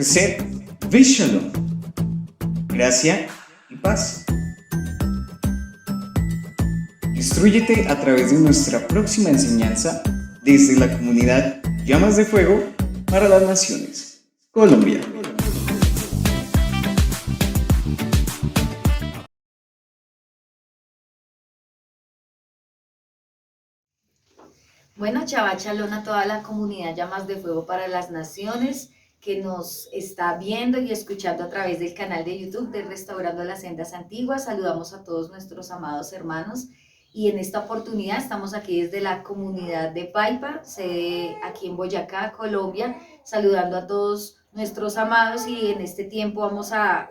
Gesed, Shalom, gracia y paz. Instrúyete a través de nuestra próxima enseñanza desde la comunidad Llamas de Fuego para las Naciones, Colombia. Bueno, Shabbat Shalom a toda la comunidad Llamas de Fuego para las Naciones que nos está viendo y escuchando a través del canal de YouTube de Restaurando las Sendas Antiguas. Saludamos a todos nuestros amados hermanos y en esta oportunidad estamos aquí desde la comunidad de Paipa, sede aquí en Boyacá, Colombia, saludando a todos nuestros amados y en este tiempo vamos a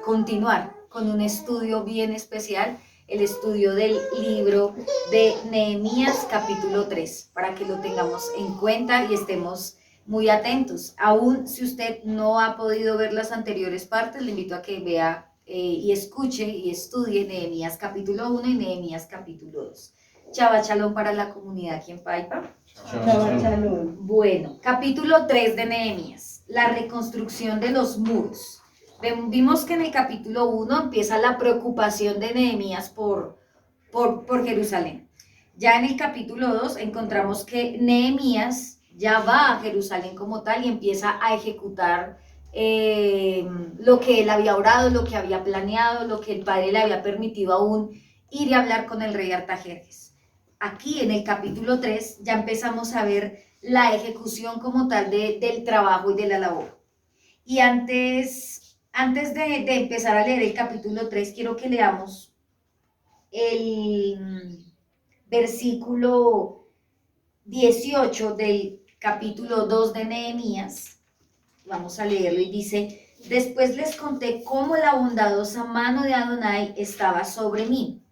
continuar con un estudio bien especial, el estudio del libro de Nehemías capítulo 3, para que lo tengamos en cuenta y estemos muy atentos. Aún si usted no ha podido ver las anteriores partes, le invito a que vea y escuche y estudie Nehemías capítulo 1 y Nehemías capítulo 2. Shabbat Shalom para la comunidad aquí en Paipa. Shabbat Shalom. Bueno, capítulo 3 de Nehemías, la reconstrucción de los muros. Vimos que en el capítulo 1 empieza la preocupación de Nehemías por Jerusalén. Ya en el capítulo 2 encontramos que Nehemías ya va a Jerusalén como tal y empieza a ejecutar lo que él había orado, lo que había planeado, lo que el padre le había permitido aún ir y hablar con el rey Artajerjes. Aquí en el capítulo 3 ya empezamos a ver la ejecución como tal del trabajo y de la labor. Y antes de empezar a leer el capítulo 3, quiero que leamos el versículo 18 del capítulo 2 de Nehemías. Vamos a leerlo y dice: después les conté cómo la bondadosa mano de Adonai estaba sobre mí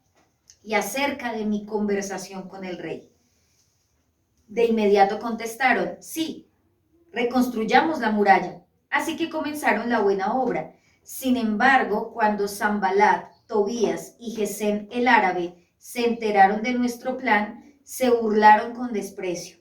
y acerca de mi conversación con el rey. De inmediato contestaron: sí, reconstruyamos la muralla. Así que comenzaron la buena obra. Sin embargo, cuando Sanbalat, Tobías y Gesem el árabe se enteraron de nuestro plan, se burlaron con desprecio.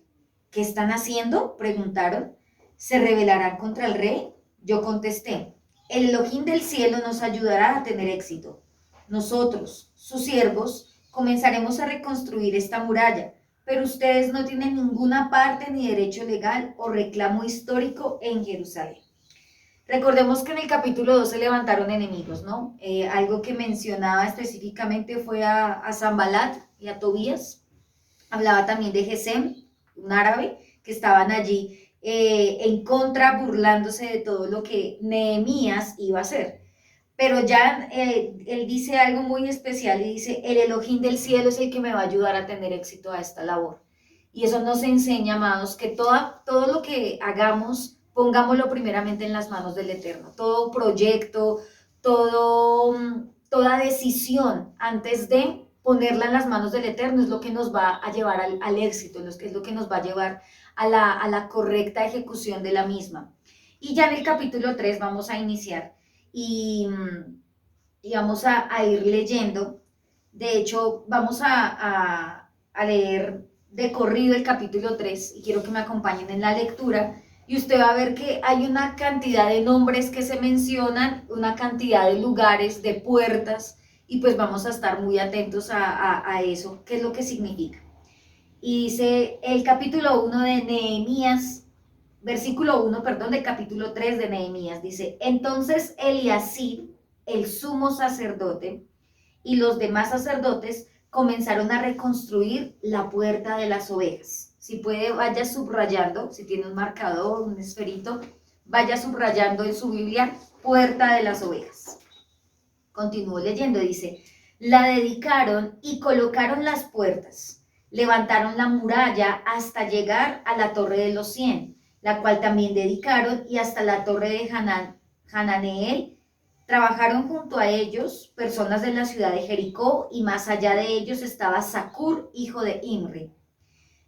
¿Qué están haciendo?, preguntaron. ¿Se rebelarán contra el rey? Yo contesté: el Elohim del cielo nos ayudará a tener éxito. Nosotros, sus siervos, comenzaremos a reconstruir esta muralla, pero ustedes no tienen ninguna parte ni derecho legal o reclamo histórico en Jerusalén. Recordemos que en el capítulo 2 se levantaron enemigos, ¿no? Algo que mencionaba específicamente fue a Sanbalat y a Tobías. Hablaba también de Gesem, un árabe, que estaban allí en contra, burlándose de todo lo que Nehemías iba a hacer. Pero ya él dice algo muy especial y dice: el Elohim del cielo es el que me va a ayudar a tener éxito a esta labor. Y eso nos enseña, amados, que todo lo que hagamos, pongámoslo primeramente en las manos del Eterno. Todo proyecto, toda decisión, antes de ponerla en las manos del Eterno, es lo que nos va a llevar al éxito, es lo que nos va a llevar a la correcta ejecución de la misma. Y ya en el capítulo 3 vamos a iniciar y vamos a ir leyendo. De hecho, vamos a leer de corrido el capítulo 3 y quiero que me acompañen en la lectura y usted va a ver que hay una cantidad de nombres que se mencionan, una cantidad de lugares, de puertas, y pues vamos a estar muy atentos a eso, qué es lo que significa. Y dice el capítulo 1 de Nehemías, versículo 1, perdón, del capítulo 3 de Nehemías, dice: entonces Eliasib, el sumo sacerdote, y los demás sacerdotes comenzaron a reconstruir la puerta de las ovejas. Si puede, vaya subrayando, si tiene un marcador, un esferito, vaya subrayando en su Biblia, puerta de las ovejas. Continúo leyendo, dice: la dedicaron y colocaron las puertas, levantaron la muralla hasta llegar a la torre de los 100, la cual también dedicaron, y hasta la torre de Hananeel. Trabajaron junto a ellos personas de la ciudad de Jericó, y más allá de ellos estaba Zacur, hijo de Imri.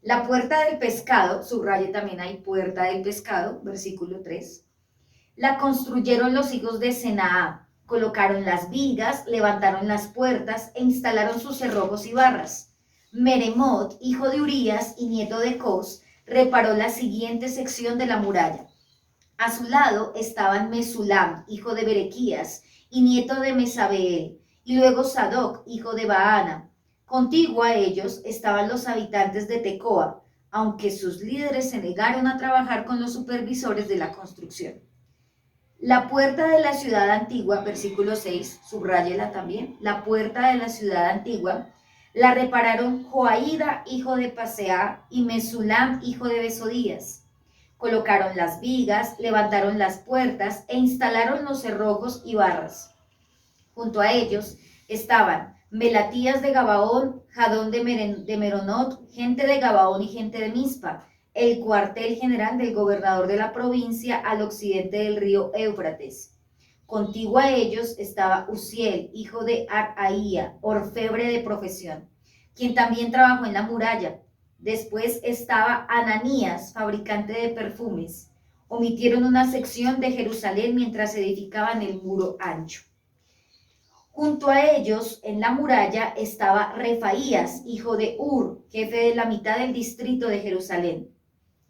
La puerta del pescado, subraye también ahí puerta del pescado, versículo 3, la construyeron los hijos de Senaá, colocaron las vigas, levantaron las puertas e instalaron sus cerrojos y barras. Meremot, hijo de Urías y nieto de Cos, reparó la siguiente sección de la muralla: A su lado estaban Mesulam, hijo de Berequías, y nieto de Mesabeel, y luego Sadoc, hijo de Baana. Contiguo a ellos estaban los habitantes de Tecoa, aunque sus líderes se negaron a trabajar con los supervisores de la construcción. La puerta de la ciudad antigua, versículo 6, subráyela también, la puerta de la ciudad antigua, la repararon Joaída, hijo de Paseá, y Mesulam, hijo de Besodías. Colocaron las vigas, levantaron las puertas e instalaron los cerrojos y barras. Junto a ellos estaban Melatías de Gabaón, Jadón de Meronot, gente de Gabaón y gente de Mizpa, el cuartel general del gobernador de la provincia al occidente del río Éufrates. Contiguo a ellos estaba Uziel, hijo de Araía, orfebre de profesión, quien también trabajó en la muralla. Después estaba Ananías, fabricante de perfumes. Omitieron una sección de Jerusalén mientras edificaban el muro ancho. Junto a ellos, en la muralla, estaba Refaías, hijo de Ur, jefe de la mitad del distrito de Jerusalén.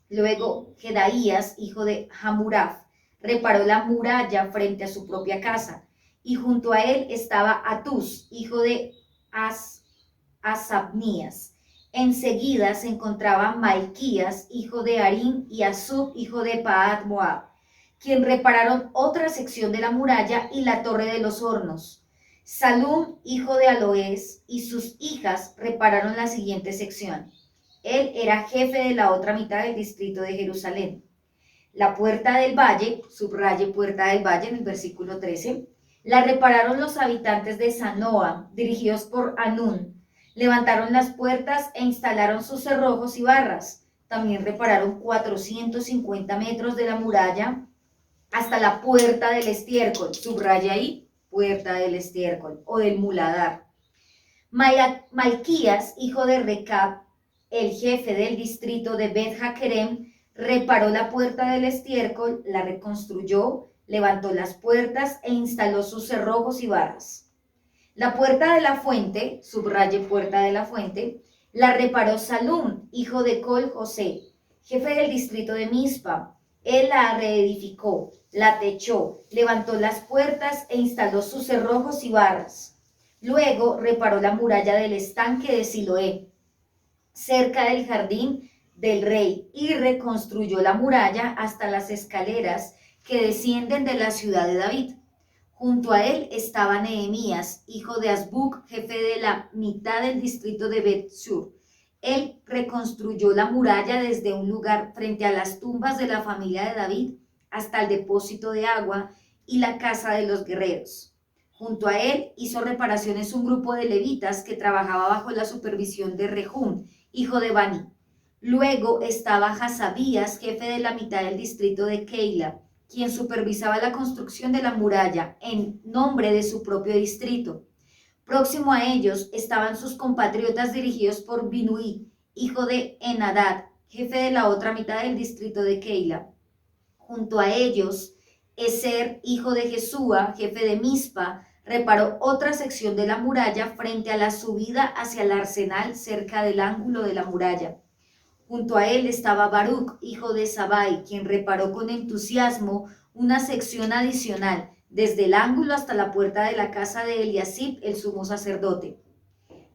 Luego, Jedaías, hijo de Hamuraf, reparó la muralla frente a su propia casa. Y junto a él estaba Atus, hijo de Asabnías. Enseguida se encontraban Malquías, hijo de Harim, y Asub, hijo de Paat Moab, quien repararon otra sección de la muralla y la torre de los hornos. Salum, hijo de Aloés, y sus hijas repararon la siguiente sección. Él era jefe de la otra mitad del distrito de Jerusalén. La puerta del valle, subraye puerta del valle en el versículo 13, la repararon los habitantes de Sanoa, dirigidos por Anún. Levantaron las puertas e instalaron sus cerrojos y barras. También repararon 450 metros de la muralla hasta la puerta del estiércol. Subraya ahí, puerta del estiércol o del muladar. Malquías, hijo de Recab, el jefe del distrito de Bet Hakerem, reparó la puerta del estiércol, la reconstruyó, levantó las puertas e instaló sus cerrojos y barras. La puerta de la fuente, subraye puerta de la fuente, la reparó Salum, hijo de Col José, jefe del distrito de Mizpa. Él la reedificó, la techó, levantó las puertas e instaló sus cerrojos y barras. Luego reparó la muralla del estanque de Siloé, cerca del jardín del rey, y reconstruyó la muralla hasta las escaleras que descienden de la ciudad de David. Junto a él estaba Nehemías, hijo de Azbuc, jefe de la mitad del distrito de Bet-Sur. Él reconstruyó la muralla desde un lugar frente a las tumbas de la familia de David hasta el depósito de agua y la casa de los guerreros. Junto a él hizo reparaciones un grupo de levitas que trabajaba bajo la supervisión de Rehum, hijo de Bani. Luego estaba Hasabías, jefe de la mitad del distrito de Keila, quien supervisaba la construcción de la muralla en nombre de su propio distrito. Próximo a ellos estaban sus compatriotas dirigidos por Binuí, hijo de Enadad, jefe de la otra mitad del distrito de Keila. Junto a ellos, Eser, hijo de Jesúa, jefe de Mizpa, reparó otra sección de la muralla frente a la subida hacia el arsenal cerca del ángulo de la muralla. Junto a él estaba Baruc, hijo de Sabai, quien reparó con entusiasmo una sección adicional, desde el ángulo hasta la puerta de la casa de Eliasib, el sumo sacerdote.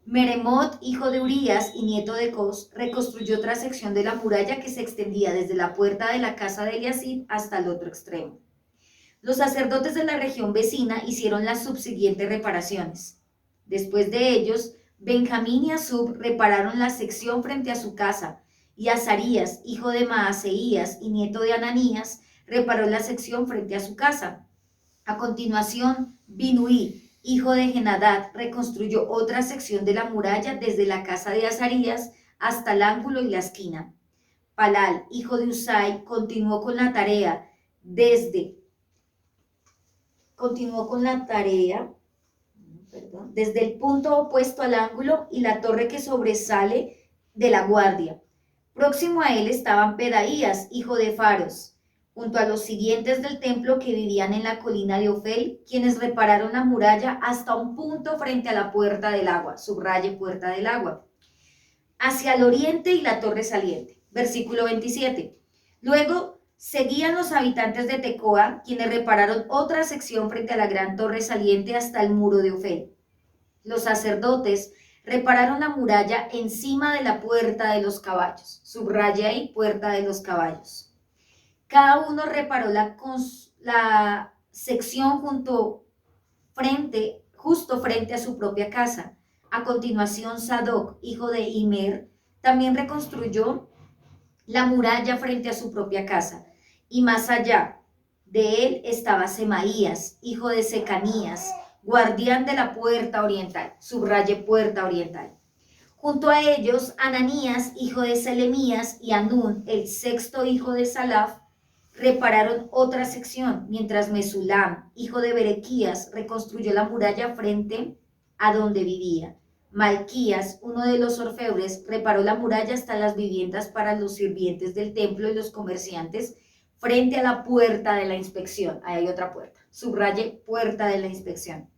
Meremot, hijo de Urías y nieto de Cos, reconstruyó otra sección de la muralla que se extendía desde la puerta de la casa de Eliasib hasta el otro extremo. Los sacerdotes de la región vecina hicieron las subsiguientes reparaciones. Después de ellos, Benjamín y Asub repararon la sección frente a su casa, y Azarías, hijo de Maaseías y nieto de Ananías, reparó la sección frente a su casa. A continuación, Binuí, hijo de Genadad, reconstruyó otra sección de la muralla desde la casa de Azarías hasta el ángulo y la esquina. Palal, hijo de Usai, continuó con la tarea desde el punto opuesto al ángulo y la torre que sobresale de la guardia. Próximo a él estaban Pedaías, hijo de Faros, junto a los siguientes del templo que vivían en la colina de Ofel, quienes repararon la muralla hasta un punto frente a la puerta del agua, subraye puerta del agua, hacia el oriente y la torre saliente. Versículo 27. Luego Seguían los habitantes de Tecoa, quienes repararon otra sección frente a la gran torre saliente hasta el muro de Ofel. Los sacerdotes repararon la muralla encima de la puerta de los caballos. Subraya ahí, puerta de los caballos. Cada uno reparó la sección justo frente a su propia casa. A continuación, Sadoc, hijo de Imer, también reconstruyó la muralla frente a su propia casa. Y más allá de él estaba Semaías, hijo de Secanías, guardián de la puerta oriental. Subraye puerta oriental. Junto a ellos, Ananías, hijo de Selemías, y Anún, el sexto hijo de Salaf, repararon otra sección, mientras Mesulam, hijo de Berequías, reconstruyó la muralla frente a donde vivía. Malquías, uno de los orfebres, reparó la muralla hasta las viviendas para los sirvientes del templo y los comerciantes, frente a la puerta de la inspección. Ahí hay otra puerta. Subraye puerta de la inspección.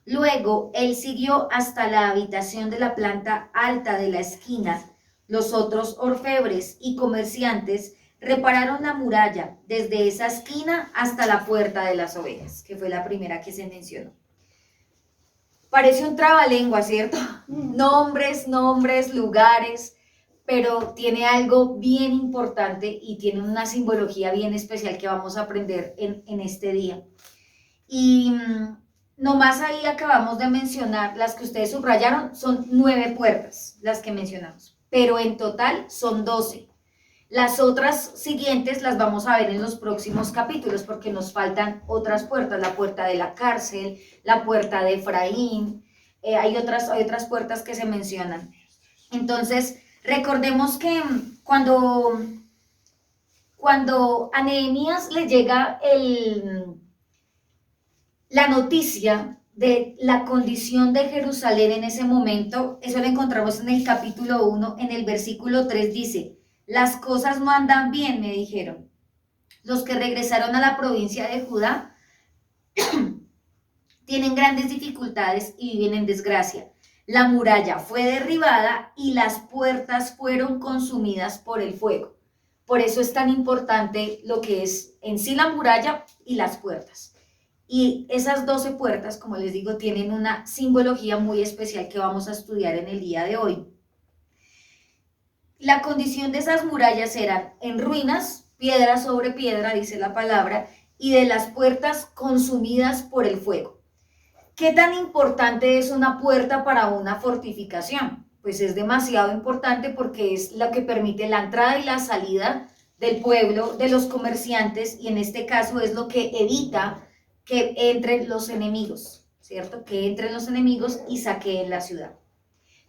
Luego, él siguió hasta la habitación de la planta alta de la esquina. Los otros orfebres y comerciantes repararon la muralla desde esa esquina hasta la puerta de las ovejas, que fue la primera que se mencionó. Parece un trabalengua, ¿cierto? Nombres, lugares, pero tiene algo bien importante y tiene una simbología bien especial que vamos a aprender en este día. Y nomás ahí acabamos de mencionar, las que ustedes subrayaron, son 9 puertas, las que mencionamos, pero en total son 12. Las otras siguientes las vamos a ver en los próximos capítulos porque nos faltan otras puertas, la puerta de la cárcel, la puerta de Efraín, hay otras puertas que se mencionan. Entonces, recordemos que cuando a Nehemías le llega la noticia de la condición de Jerusalén en ese momento, eso lo encontramos en el capítulo 1, en el versículo 3 dice: las cosas no andan bien, me dijeron. Los que regresaron a la provincia de Judá tienen grandes dificultades y viven en desgracia. La muralla fue derribada y las puertas fueron consumidas por el fuego. Por eso es tan importante lo que es en sí la muralla y las puertas. Y esas 12 puertas, como les digo, tienen una simbología muy especial que vamos a estudiar en el día de hoy. La condición de esas murallas eran en ruinas, piedra sobre piedra, dice la palabra, y de las puertas consumidas por el fuego. ¿Qué tan importante es una puerta para una fortificación? Pues es demasiado importante porque es la que permite la entrada y la salida del pueblo, de los comerciantes, y en este caso es lo que evita que entren los enemigos, ¿cierto? Que entren los enemigos y saqueen la ciudad.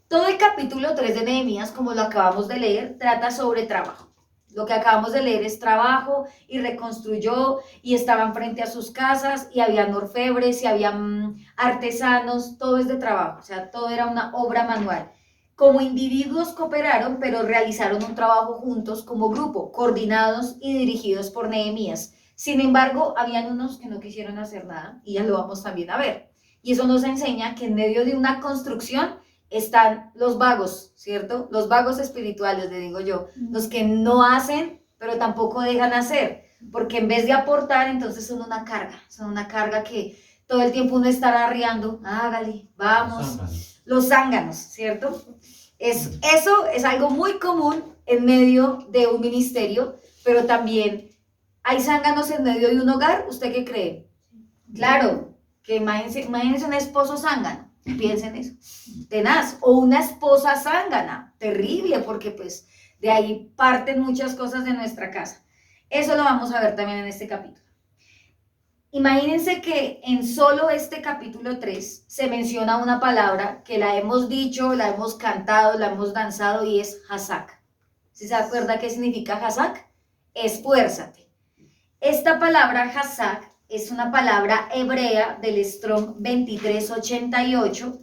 Todo el capítulo 3 de Nehemías, como lo acabamos de leer, trata sobre trabajo. Lo que acabamos de leer es trabajo, y reconstruyó, y estaban frente a sus casas, y habían orfebres, y habían artesanos, todo es de trabajo, o sea, todo era una obra manual. Como individuos cooperaron, pero realizaron un trabajo juntos como grupo, coordinados y dirigidos por Nehemías. Sin embargo, habían unos que no quisieron hacer nada, y ya lo vamos también a ver. Y eso nos enseña que en medio de una construcción están los vagos, ¿cierto? Los vagos espirituales, le digo yo, los que no hacen, pero tampoco dejan hacer, porque en vez de aportar, entonces son una carga que todo el tiempo uno estará arriando, hágale, vamos, los zánganos, ¿cierto? Eso es algo muy común en medio de un ministerio, pero también hay zánganos en medio de un hogar. ¿Usted qué cree? Claro, que imagínense un esposo zángano. Piensen eso, tenaz, o una esposa zángana, terrible, porque pues de ahí parten muchas cosas de nuestra casa. Eso lo vamos a ver también en este capítulo. Imagínense que en solo este capítulo 3 se menciona una palabra que la hemos dicho, la hemos cantado, la hemos danzado, y es Hazak. ¿Sí se acuerda qué significa Hazak? Esfuérzate. Esta palabra Hazak es una palabra hebrea del Strong 2388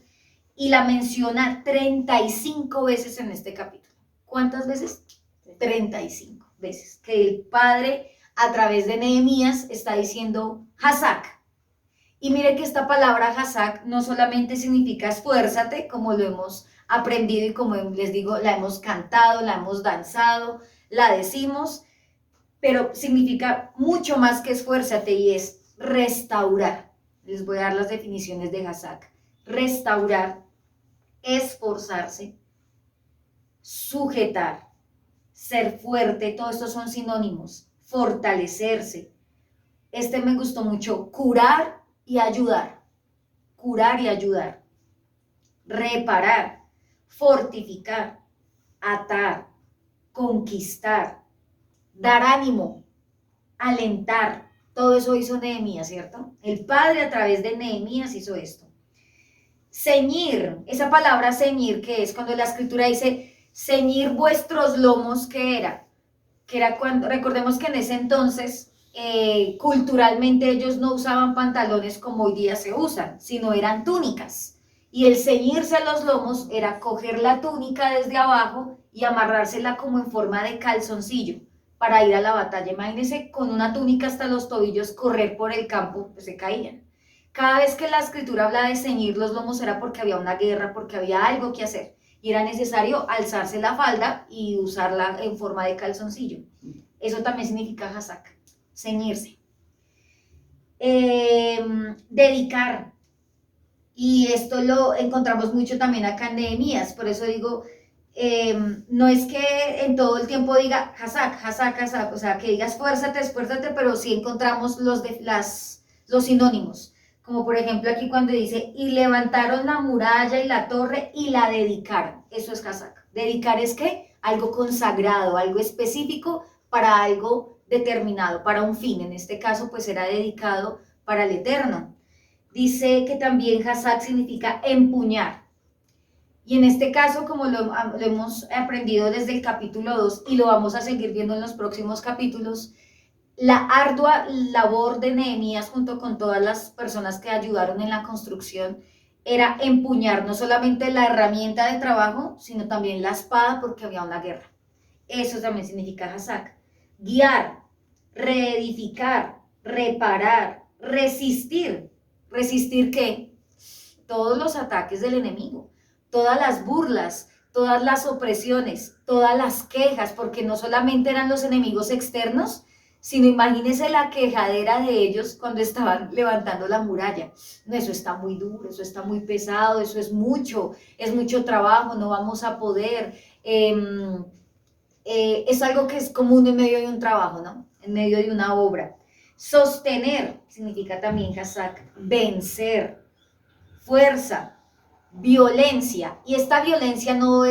y la menciona 35 veces en este capítulo. ¿Cuántas veces? 35 veces. Que el Padre, a través de Nehemías, está diciendo Hazak. Y mire que esta palabra Hazak no solamente significa esfuérzate, como lo hemos aprendido y como les digo, la hemos cantado, la hemos danzado, la decimos, pero significa mucho más que esfuérzate y es restaurar. Les voy a dar las definiciones de Hazak. Restaurar, esforzarse, sujetar, ser fuerte, todos estos son sinónimos. Fortalecerse. Este me gustó mucho, curar y ayudar. Curar y ayudar. Reparar, fortificar, atar, conquistar, dar ánimo, alentar. Todo eso hizo Nehemías, ¿cierto? El Padre a través de Nehemías hizo esto. Ceñir, esa palabra ceñir, que es cuando la Escritura dice ceñir vuestros lomos, ¿qué era? Que era cuando, recordemos que en ese entonces, culturalmente ellos no usaban pantalones como hoy día se usan, sino eran túnicas. Y el ceñirse los lomos era coger la túnica desde abajo y amarrársela como en forma de calzoncillo para ir a la batalla. Imagínense con una túnica hasta los tobillos correr por el campo, pues se caían. Cada vez que la Escritura habla de ceñir los lomos era porque había una guerra, porque había algo que hacer. Y era necesario alzarse la falda y usarla en forma de calzoncillo. Eso también significa Hazak, ceñirse. Dedicar. Y esto lo encontramos mucho también acá en Nehemías, por eso digo, no es que en todo el tiempo diga Hazak, Hazak, Hazak, o sea, que digas esfuérzate, esfuérzate, pero sí encontramos los sinónimos, como por ejemplo aquí cuando dice, y levantaron la muralla y la torre y la dedicaron, eso es Hazak. Dedicar es ¿qué? Algo consagrado, algo específico para algo determinado, para un fin, en este caso pues era dedicado para el Eterno. Dice que también Hazak significa empuñar. Y en este caso, como lo hemos aprendido desde el capítulo 2 y lo vamos a seguir viendo en los próximos capítulos, la ardua labor de Nehemías junto con todas las personas que ayudaron en la construcción era empuñar no solamente la herramienta de trabajo, sino también la espada porque había una guerra. Eso también significa Hazak. Guiar, reedificar, reparar, resistir. ¿Resistir qué? Todos los ataques del enemigo, todas las burlas, todas las opresiones, todas las quejas, porque no solamente eran los enemigos externos, sino imagínense la quejadera de ellos cuando estaban levantando la muralla. No, eso está muy duro, eso está muy pesado, eso es mucho trabajo, no vamos a poder. Es algo que es común en medio de un trabajo, ¿no? En medio de una obra. Sostener significa también Hazak, vencer, fuerza, violencia. Y esta violencia no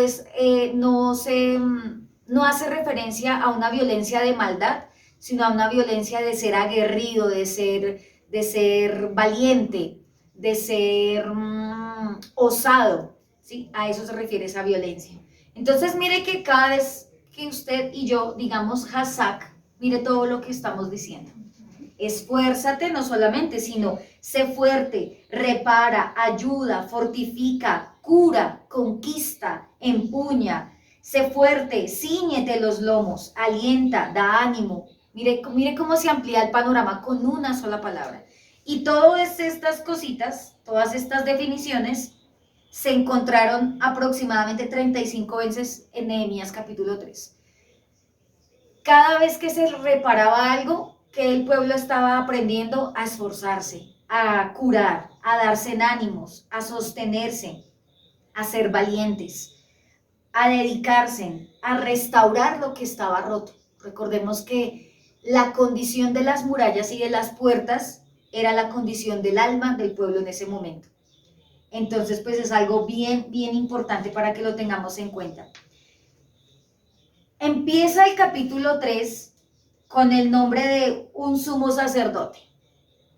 hace referencia a una violencia de maldad, sino a una violencia de ser aguerrido, de ser valiente, de ser osado, ¿sí? A eso se refiere esa violencia. Entonces mire que cada vez que usted y yo digamos Hazak, mire todo lo que estamos diciendo. Esfuérzate no solamente, sino sé fuerte, repara, ayuda, fortifica, cura, conquista, empuña. Sé fuerte, cíñete los lomos, alienta, da ánimo. Mire cómo se amplía el panorama con una sola palabra. Y todas estas cositas, todas estas definiciones, se encontraron aproximadamente 35 veces en Nehemías capítulo 3. Cada vez que se reparaba algo, que el pueblo estaba aprendiendo a esforzarse, a curar, a darse en ánimos, a sostenerse, a ser valientes, a dedicarse, a restaurar lo que estaba roto. Recordemos que la condición de las murallas y de las puertas era la condición del alma del pueblo en ese momento. Entonces, pues es algo bien importante para que lo tengamos en cuenta. Empieza el capítulo 3 con el nombre de un sumo sacerdote.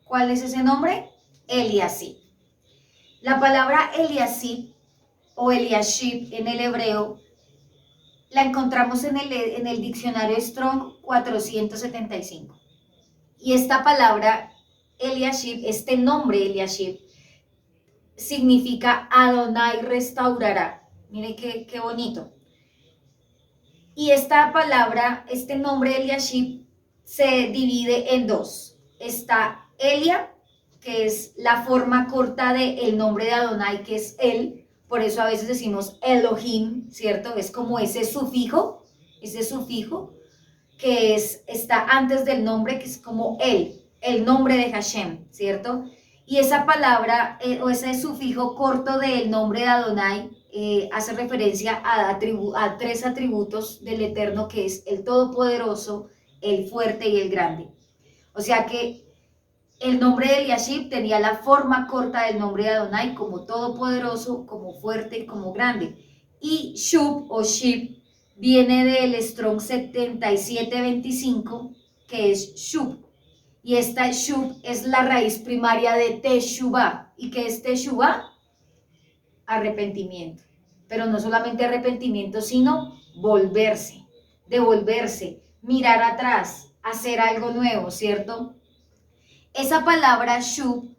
¿Cuál es ese nombre? Eliasib. La palabra Eliasib o Eliashib en el hebreo la encontramos en el diccionario Strong 475. Y esta palabra Eliashib, este nombre Eliashib, significa Adonai restaurará. Mire qué bonito. Y esta palabra, este nombre Eliashib, se divide en dos. Está Elia, que es la forma corta del nombre de Adonai, que es él. Por eso a veces decimos Elohim, ¿cierto? Es como ese sufijo. está antes del nombre, que es como el nombre de Hashem, ¿cierto? Y esa palabra o ese sufijo corto del nombre de Adonai hace referencia a tres atributos del Eterno, que es el Todopoderoso, el Fuerte y el Grande. O sea que el nombre de Eliashib tenía la forma corta del nombre de Adonai, como todopoderoso, como fuerte y como grande. Y Shub o Shib viene del Strong 7725, que es Shub. Y esta Shub es la raíz primaria de Teshuvah. ¿Y qué es Teshuvah? Arrepentimiento. Pero no solamente arrepentimiento, sino volverse, devolverse, mirar atrás, hacer algo nuevo, ¿cierto? Esa palabra shub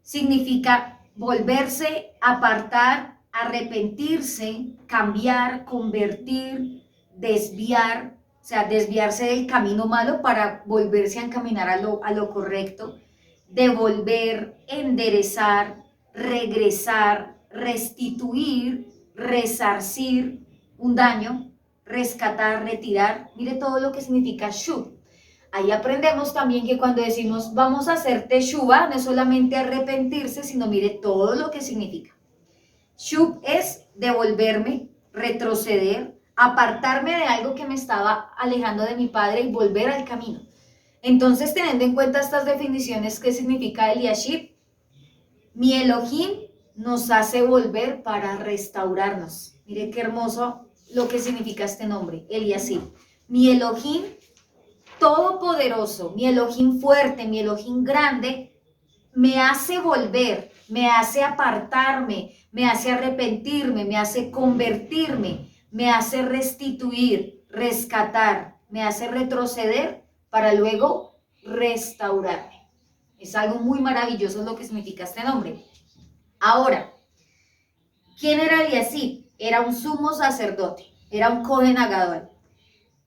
significa volverse, apartar, arrepentirse, cambiar, convertir, desviar, o sea, desviarse del camino malo para volverse a encaminar a lo correcto, devolver, enderezar, regresar, restituir, resarcir un daño, rescatar, retirar. Mire todo lo que significa shub. Ahí aprendemos también que cuando decimos vamos a hacer teshuva, no es solamente arrepentirse, sino mire todo lo que significa. Shub es devolverme, retroceder, apartarme de algo que me estaba alejando de mi padre y volver al camino. Entonces, teniendo en cuenta estas definiciones, ¿qué significa Eliashib? Mi Elohim nos hace volver para restaurarnos. Mire qué hermoso lo que significa este nombre, Eliashib. Mi Elohim todopoderoso, mi Elohim fuerte, mi Elohim grande, me hace volver, me hace apartarme, me hace arrepentirme, me hace convertirme, me hace restituir, rescatar, me hace retroceder para luego restaurarme. Es algo muy maravilloso lo que significa este nombre. Ahora, ¿quién era Eliashib? Era un sumo sacerdote, era un Cohen Agadol.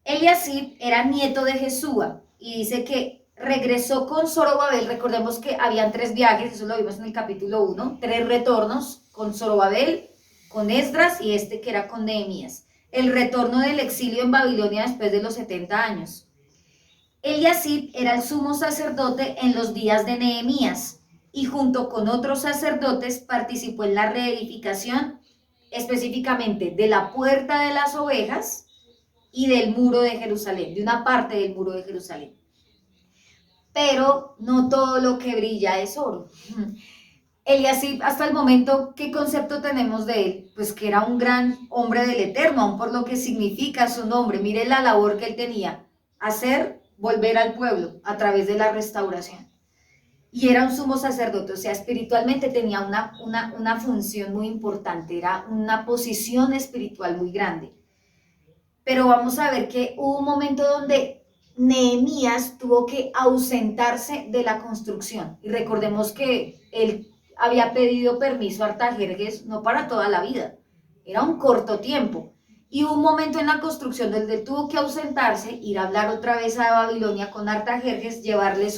Eliashib era nieto de Jesúa y dice que regresó con Zorobabel. Recordemos que habían 3 viajes, eso lo vimos en el capítulo 1, 3 retornos con Zorobabel, con Esdras y este que era con Nehemías. El retorno del exilio en Babilonia después de los 70 años. Eliashib era el sumo sacerdote en los días de Nehemías y junto con otros sacerdotes participó en la reedificación específicamente de la puerta de las ovejas y del muro de Jerusalén, de una parte del muro de Jerusalén. Pero no todo lo que brilla es oro. Eliashib, hasta el momento, ¿qué concepto tenemos de él? Pues que era un gran hombre del Eterno, aun por lo que significa su nombre. Mire la labor que él tenía, hacer volver al pueblo a través de la restauración. Y era un sumo sacerdote, o sea, espiritualmente tenía una función muy importante, era una posición espiritual muy grande. Pero vamos a ver que hubo un momento donde Nehemías tuvo que ausentarse de la construcción. Y recordemos que él había pedido permiso a Artajerjes no para toda la vida, era un corto tiempo. Y hubo un momento en la construcción donde él tuvo que ausentarse, ir a hablar otra vez a Babilonia con Artajerjes, llevarle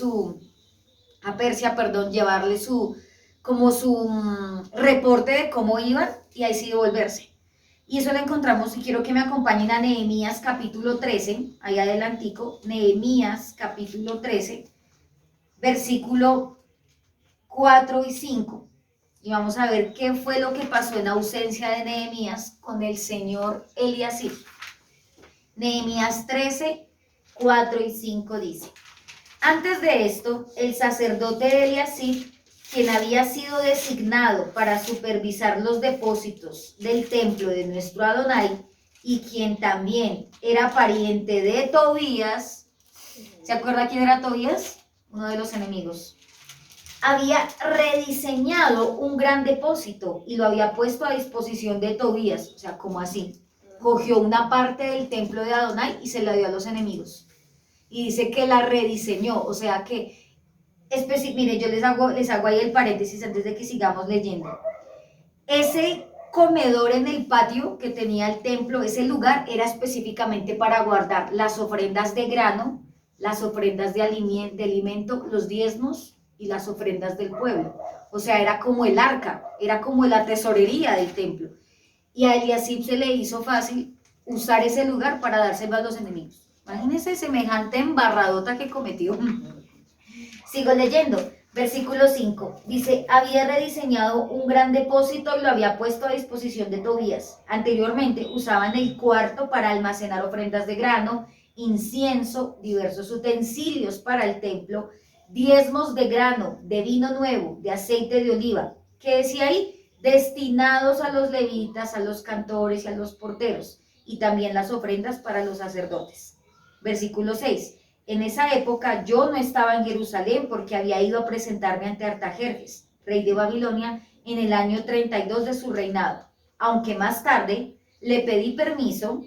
como su reporte de cómo iban y ahí sí devolverse. Y eso lo encontramos, y quiero que me acompañen a Nehemías capítulo 13, ahí adelantico, Nehemías capítulo 13, versículo 4 y 5. Y vamos a ver qué fue lo que pasó en ausencia de Nehemías con el señor Eliashib. Nehemías 13, 4 y 5 dice: antes de esto, el sacerdote Eliashib, quien había sido designado para supervisar los depósitos del templo de nuestro Adonai y quien también era pariente de Tobías, ¿se acuerda quién era Tobías? Uno de los enemigos. Había rediseñado un gran depósito y lo había puesto a disposición de Tobías, o sea, ¿cómo así? Cogió una parte del templo de Adonai y se la dio a los enemigos. Y dice que la rediseñó, o sea que mire, yo les hago ahí el paréntesis antes de que sigamos leyendo. Ese comedor en el patio que tenía el templo, ese lugar era específicamente para guardar las ofrendas de grano, las ofrendas de alimento, los diezmos y las ofrendas del pueblo. O sea, era como el arca, era como la tesorería del templo. Y a Eliashib se le hizo fácil usar ese lugar para dárselo a los enemigos. Imagínense semejante embarradota que cometió. Sigo leyendo. Versículo 5. Dice, había rediseñado un gran depósito y lo había puesto a disposición de Tobías. Anteriormente usaban el cuarto para almacenar ofrendas de grano, incienso, diversos utensilios para el templo, diezmos de grano, de vino nuevo, de aceite de oliva. ¿Qué decía ahí? Destinados a los levitas, a los cantores y a los porteros, y también las ofrendas para los sacerdotes. Versículo 6. En esa época yo no estaba en Jerusalén porque había ido a presentarme ante Artajerjes, rey de Babilonia, en el año 32 de su reinado, aunque más tarde le pedí permiso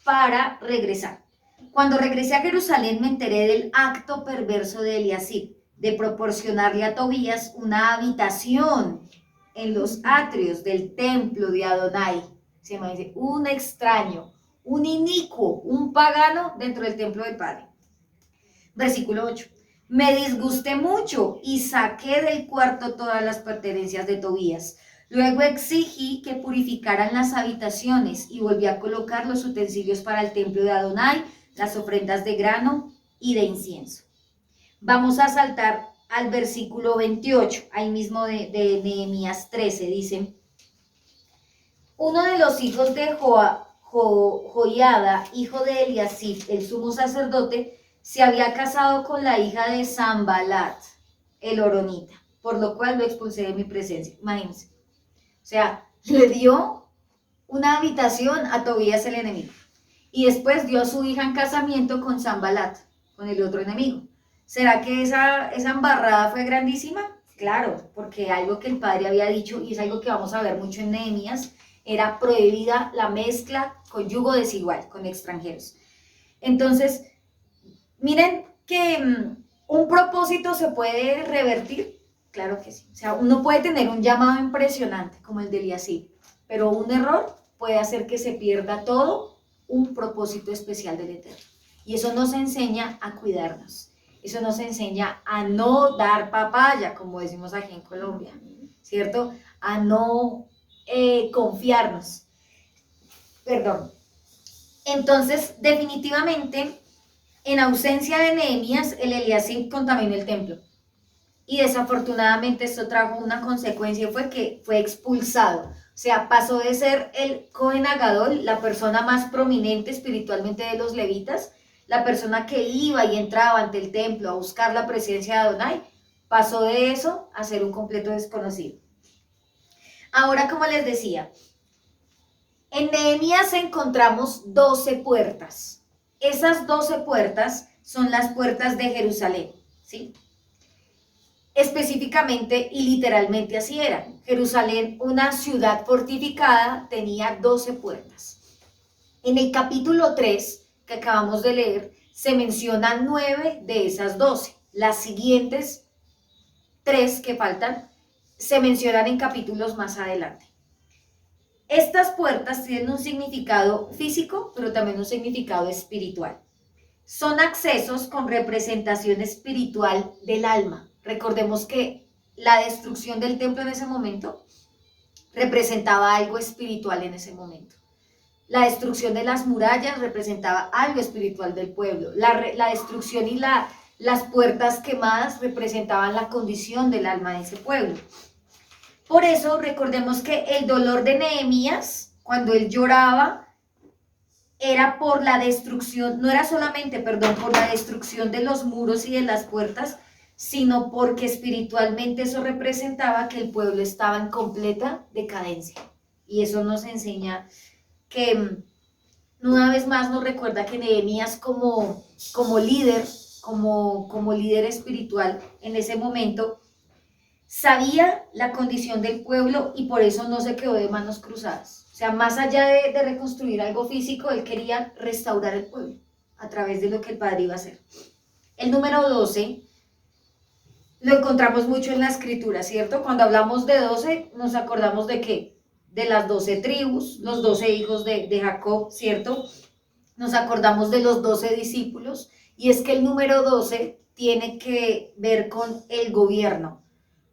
para regresar. Cuando regresé a Jerusalén me enteré del acto perverso de Eliasib, de proporcionarle a Tobías una habitación en los atrios del templo de Adonai. Se me dice, un extraño, un inicuo, un pagano dentro del templo del Padre. Versículo 8. Me disgusté mucho y saqué del cuarto todas las pertenencias de Tobías. Luego exigí que purificaran las habitaciones y volví a colocar los utensilios para el templo de Adonai, las ofrendas de grano y de incienso. Vamos a saltar al versículo 28, ahí mismo de Nehemías 13, dice, uno de los hijos de Joiada, hijo de Eliasib, el sumo sacerdote, se había casado con la hija de Sanbalat, el horonita, por lo cual lo expulsé de mi presencia. Imagínense. O sea, le dio una habitación a Tobías el enemigo. Y después dio a su hija en casamiento con Sanbalat, con el otro enemigo. ¿Será que esa embarrada fue grandísima? Claro, porque algo que el padre había dicho, y es algo que vamos a ver mucho en Nehemías, era prohibida la mezcla con yugo desigual, con extranjeros. Entonces, miren que un propósito se puede revertir, claro que sí. O sea, uno puede tener un llamado impresionante como el de Eliasib, pero un error puede hacer que se pierda todo un propósito especial del Eterno. Y eso nos enseña a cuidarnos. Eso nos enseña a no dar papaya, como decimos aquí en Colombia, ¿cierto? A no confiarnos. Perdón. Entonces, definitivamente, en ausencia de Nehemías, el Eliasib contaminó el templo. Y desafortunadamente esto trajo una consecuencia, fue que fue expulsado. O sea, pasó de ser el Cohen Agadol, la persona más prominente espiritualmente de los levitas, la persona que iba y entraba ante el templo a buscar la presencia de Adonai, pasó de eso a ser un completo desconocido. Ahora, como les decía, en Nehemías encontramos 12 puertas. Esas 12 puertas son las puertas de Jerusalén, ¿sí? Específicamente y literalmente así era. Jerusalén, una ciudad fortificada, tenía 12 puertas. En el capítulo 3, que acabamos de leer, se mencionan 9 de esas 12. Las siguientes 3 que faltan se mencionan en capítulos más adelante. Estas puertas tienen un significado físico, pero también un significado espiritual. Son accesos con representación espiritual del alma. Recordemos que la destrucción del templo en ese momento representaba algo espiritual en ese momento. La destrucción de las murallas representaba algo espiritual del pueblo. La destrucción y las puertas quemadas representaban la condición del alma de ese pueblo. Por eso recordemos que el dolor de Nehemías, cuando él lloraba, era por la destrucción, no era solamente, por la destrucción de los muros y de las puertas, sino porque espiritualmente eso representaba que el pueblo estaba en completa decadencia. Y eso nos enseña que una vez más nos recuerda que Nehemías como líder, como líder espiritual en ese momento, sabía la condición del pueblo y por eso no se quedó de manos cruzadas. O sea, más allá de reconstruir algo físico, él quería restaurar el pueblo a través de lo que el Padre iba a hacer. El número 12 lo encontramos mucho en la Escritura, ¿cierto? Cuando hablamos de 12, nos acordamos de ¿qué? De las 12 tribus, los 12 hijos de Jacob, ¿cierto? Nos acordamos de los 12 discípulos, y es que el número 12 tiene que ver con el gobierno,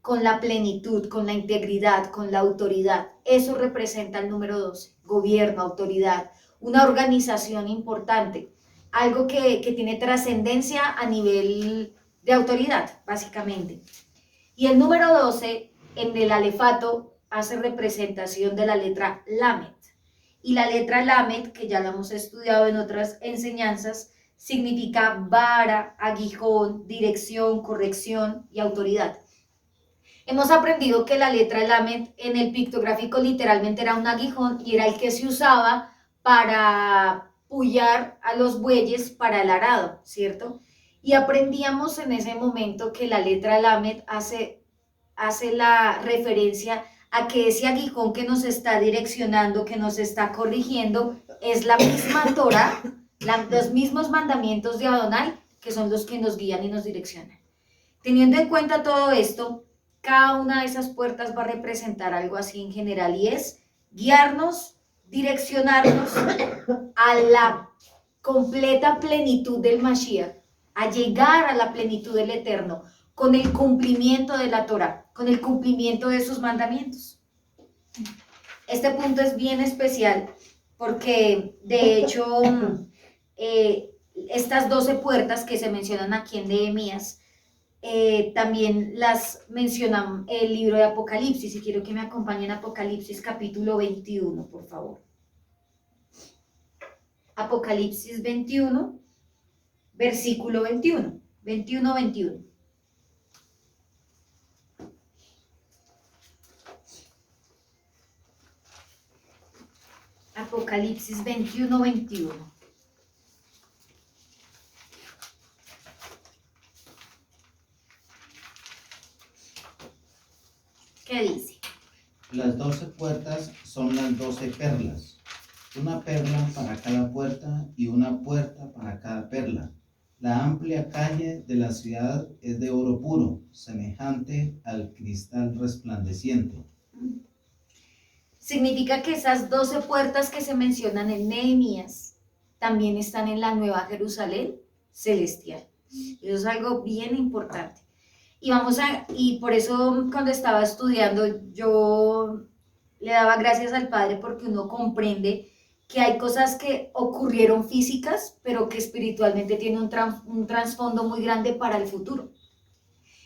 con la plenitud, con la integridad, con la autoridad. Eso representa el número 12, gobierno, autoridad, una organización importante. algo que tiene trascendencia a nivel de autoridad, básicamente. Y el número 12, en el alefato, hace representación de la letra Lamet. Y la letra Lamet, que ya la hemos estudiado en otras enseñanzas, significa vara, aguijón, dirección, corrección y autoridad. Hemos aprendido que la letra Lamet en el pictográfico literalmente era un aguijón y era el que se usaba para pullar a los bueyes para el arado, ¿cierto? Y aprendíamos en ese momento que la letra Lamet hace la referencia a que ese aguijón que nos está direccionando, que nos está corrigiendo, es la misma Torah, los mismos mandamientos de Adonai, que son los que nos guían y nos direccionan. Teniendo en cuenta todo esto, cada una de esas puertas va a representar algo así en general y es guiarnos, direccionarnos a la completa plenitud del Mashiach, a llegar a la plenitud del Eterno, con el cumplimiento de la Torah, con el cumplimiento de sus mandamientos. Este punto es bien especial porque, de hecho, estas 12 puertas que se mencionan aquí en Nehemías, también las menciona el libro de Apocalipsis, y quiero que me acompañen a Apocalipsis capítulo 21, por favor. Apocalipsis 21, versículo 21, 21. Apocalipsis 21. ¿Qué dice? Las 12 puertas son las 12 perlas, una perla para cada puerta y una puerta para cada perla. La amplia calle de la ciudad es de oro puro, semejante al cristal resplandeciente. Significa que esas 12 puertas que se mencionan en Nehemías también están en la Nueva Jerusalén celestial. Eso es algo bien importante. Y por eso cuando estaba estudiando yo le daba gracias al Padre, porque uno comprende que hay cosas que ocurrieron físicas, pero que espiritualmente tienen un trasfondo muy grande para el futuro.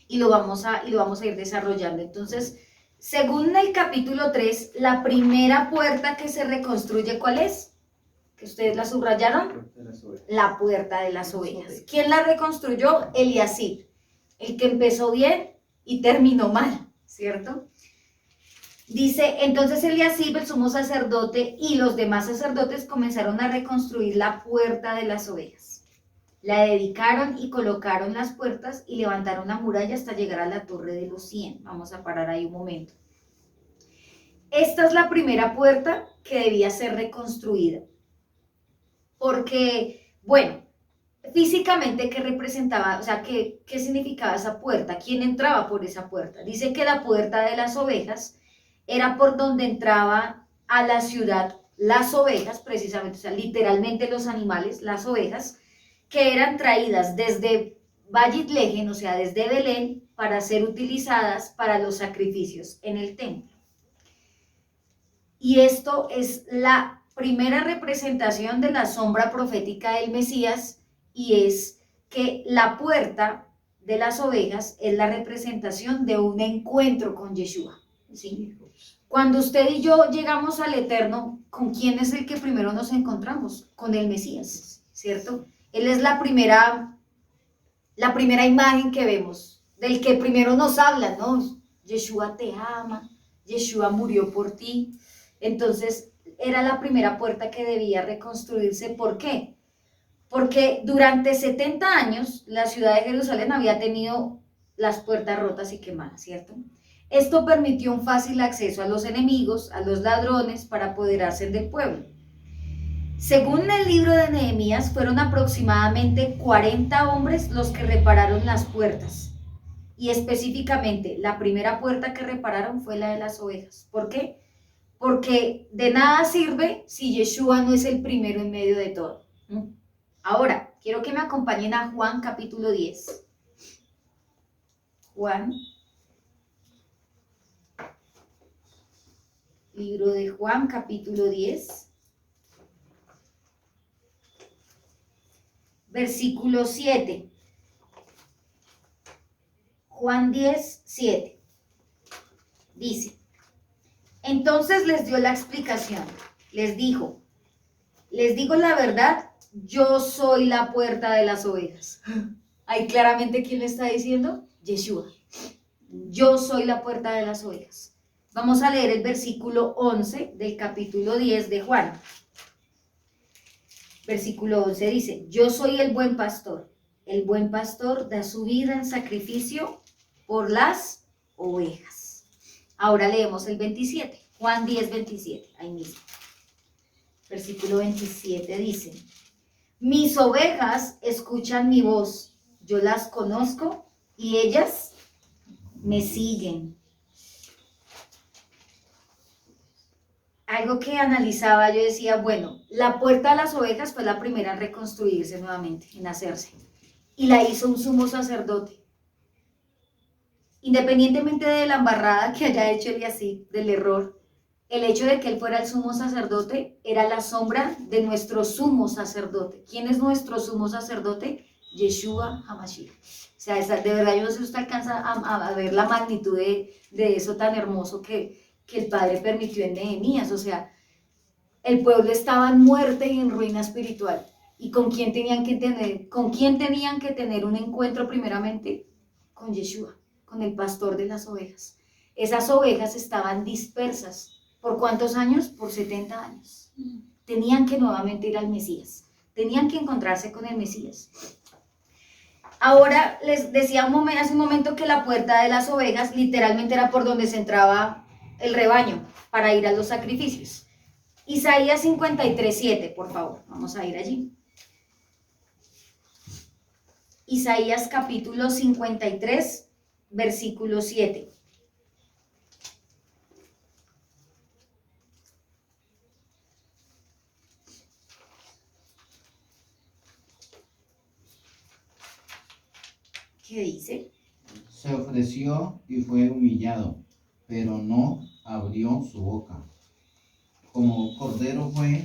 Y lo vamos a ir desarrollando. Entonces, según el capítulo 3, la primera puerta que se reconstruye, ¿cuál es? ¿Que ustedes la subrayaron? La puerta de las ovejas. ¿Quién la reconstruyó? Eliasib, el que empezó bien y terminó mal, ¿cierto? Dice, entonces Eliasib, el sumo sacerdote, y los demás sacerdotes comenzaron a reconstruir la puerta de las ovejas. La dedicaron y colocaron las puertas y levantaron la muralla hasta llegar a la torre de los 100. Vamos a parar ahí un momento. Esta es la primera puerta que debía ser reconstruida. Porque, bueno, físicamente, ¿qué representaba? O sea, ¿qué significaba esa puerta? ¿Quién entraba por esa puerta? Dice que la puerta de las ovejas era por donde entraban a la ciudad las ovejas, precisamente, o sea, literalmente los animales, las ovejas, que eran traídas desde Beit-Lehem, o sea, desde Belén, para ser utilizadas para los sacrificios en el templo. Y esto es la primera representación de la sombra profética del Mesías, y es que la puerta de las ovejas es la representación de un encuentro con Yeshua, ¿sí? Cuando usted y yo llegamos al Eterno, ¿con quién es el que primero nos encontramos? Con el Mesías, ¿cierto? Él es la primera imagen que vemos, del que primero nos hablan, ¿no? Yeshua te ama, Yeshua murió por ti. Entonces, era la primera puerta que debía reconstruirse. ¿Por qué? Porque durante 70 años la ciudad de Jerusalén había tenido las puertas rotas y quemadas, ¿cierto? Esto permitió un fácil acceso a los enemigos, a los ladrones, para apoderarse del pueblo. Según el libro de Nehemías, fueron aproximadamente 40 hombres los que repararon las puertas. Y específicamente, la primera puerta que repararon fue la de las ovejas. ¿Por qué? Porque de nada sirve si Yeshua no es el primero en medio de todo. Ahora, quiero que me acompañen a Juan capítulo 10. Juan, libro de Juan capítulo 10. versículo 7. Juan 10, 7. Dice, entonces les dio la explicación, les dijo, les digo la verdad, yo soy la puerta de las ovejas. Ahí claramente, ¿quién le está diciendo? Yeshua. Yo soy la puerta de las ovejas. Vamos a leer el versículo 11 del capítulo 10 de Juan. Versículo 11 dice, yo soy el buen pastor. El buen pastor da su vida en sacrificio por las ovejas. Ahora leemos el 27, Juan 10, 27, ahí mismo. Versículo 27 dice, mis ovejas escuchan mi voz, yo las conozco y ellas me siguen. Algo que analizaba, yo decía, bueno, la puerta de las ovejas fue la primera en reconstruirse nuevamente, en hacerse. Y la hizo un sumo sacerdote. Independientemente de la embarrada que haya hecho Eliasib, del error, el hecho de que él fuera el sumo sacerdote era la sombra de nuestro sumo sacerdote. ¿Quién es nuestro sumo sacerdote? Yeshua HaMashiach. O sea, de verdad yo no sé si usted alcanza a ver la magnitud de eso tan hermoso que el Padre permitió en Nehemías. O sea, el pueblo estaba en muerte y en ruina espiritual. ¿Y con quién tenían que tener un encuentro primeramente? Con Yeshua, con el pastor de las ovejas. Esas ovejas estaban dispersas. ¿Por cuántos años? Por 70 años. Tenían que nuevamente ir al Mesías. Tenían que encontrarse con el Mesías. Ahora les decía hace un momento que la puerta de las ovejas literalmente era por donde se entraba el rebaño para ir a los sacrificios. Isaías 53, 7, por favor, vamos a ir allí. Isaías capítulo 53, versículo 7. ¿Qué dice? Se ofreció y fue humillado, pero no abrió su boca. Como cordero fue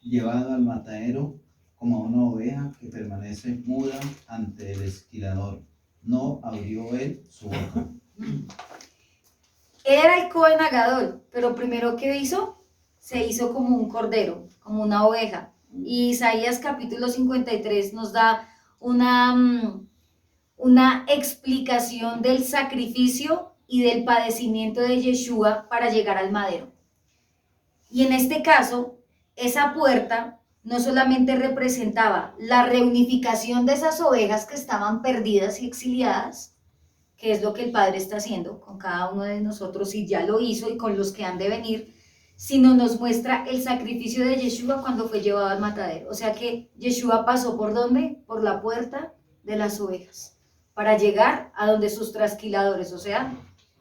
llevado al matadero, como una oveja que permanece muda ante el esquilador. No abrió él su boca. Era el Cohen Agadol, pero primero ¿qué hizo? Se hizo como un cordero, como una oveja. Y Isaías capítulo 53 nos da una explicación del sacrificio y del padecimiento de Yeshua para llegar al madero. Y en este caso, esa puerta no solamente representaba la reunificación de esas ovejas que estaban perdidas y exiliadas, que es lo que el Padre está haciendo con cada uno de nosotros y ya lo hizo y con los que han de venir, sino nos muestra el sacrificio de Yeshua cuando fue llevado al matadero. O sea que Yeshua pasó ¿por dónde? Por la puerta de las ovejas, para llegar a donde sus trasquiladores, o sea,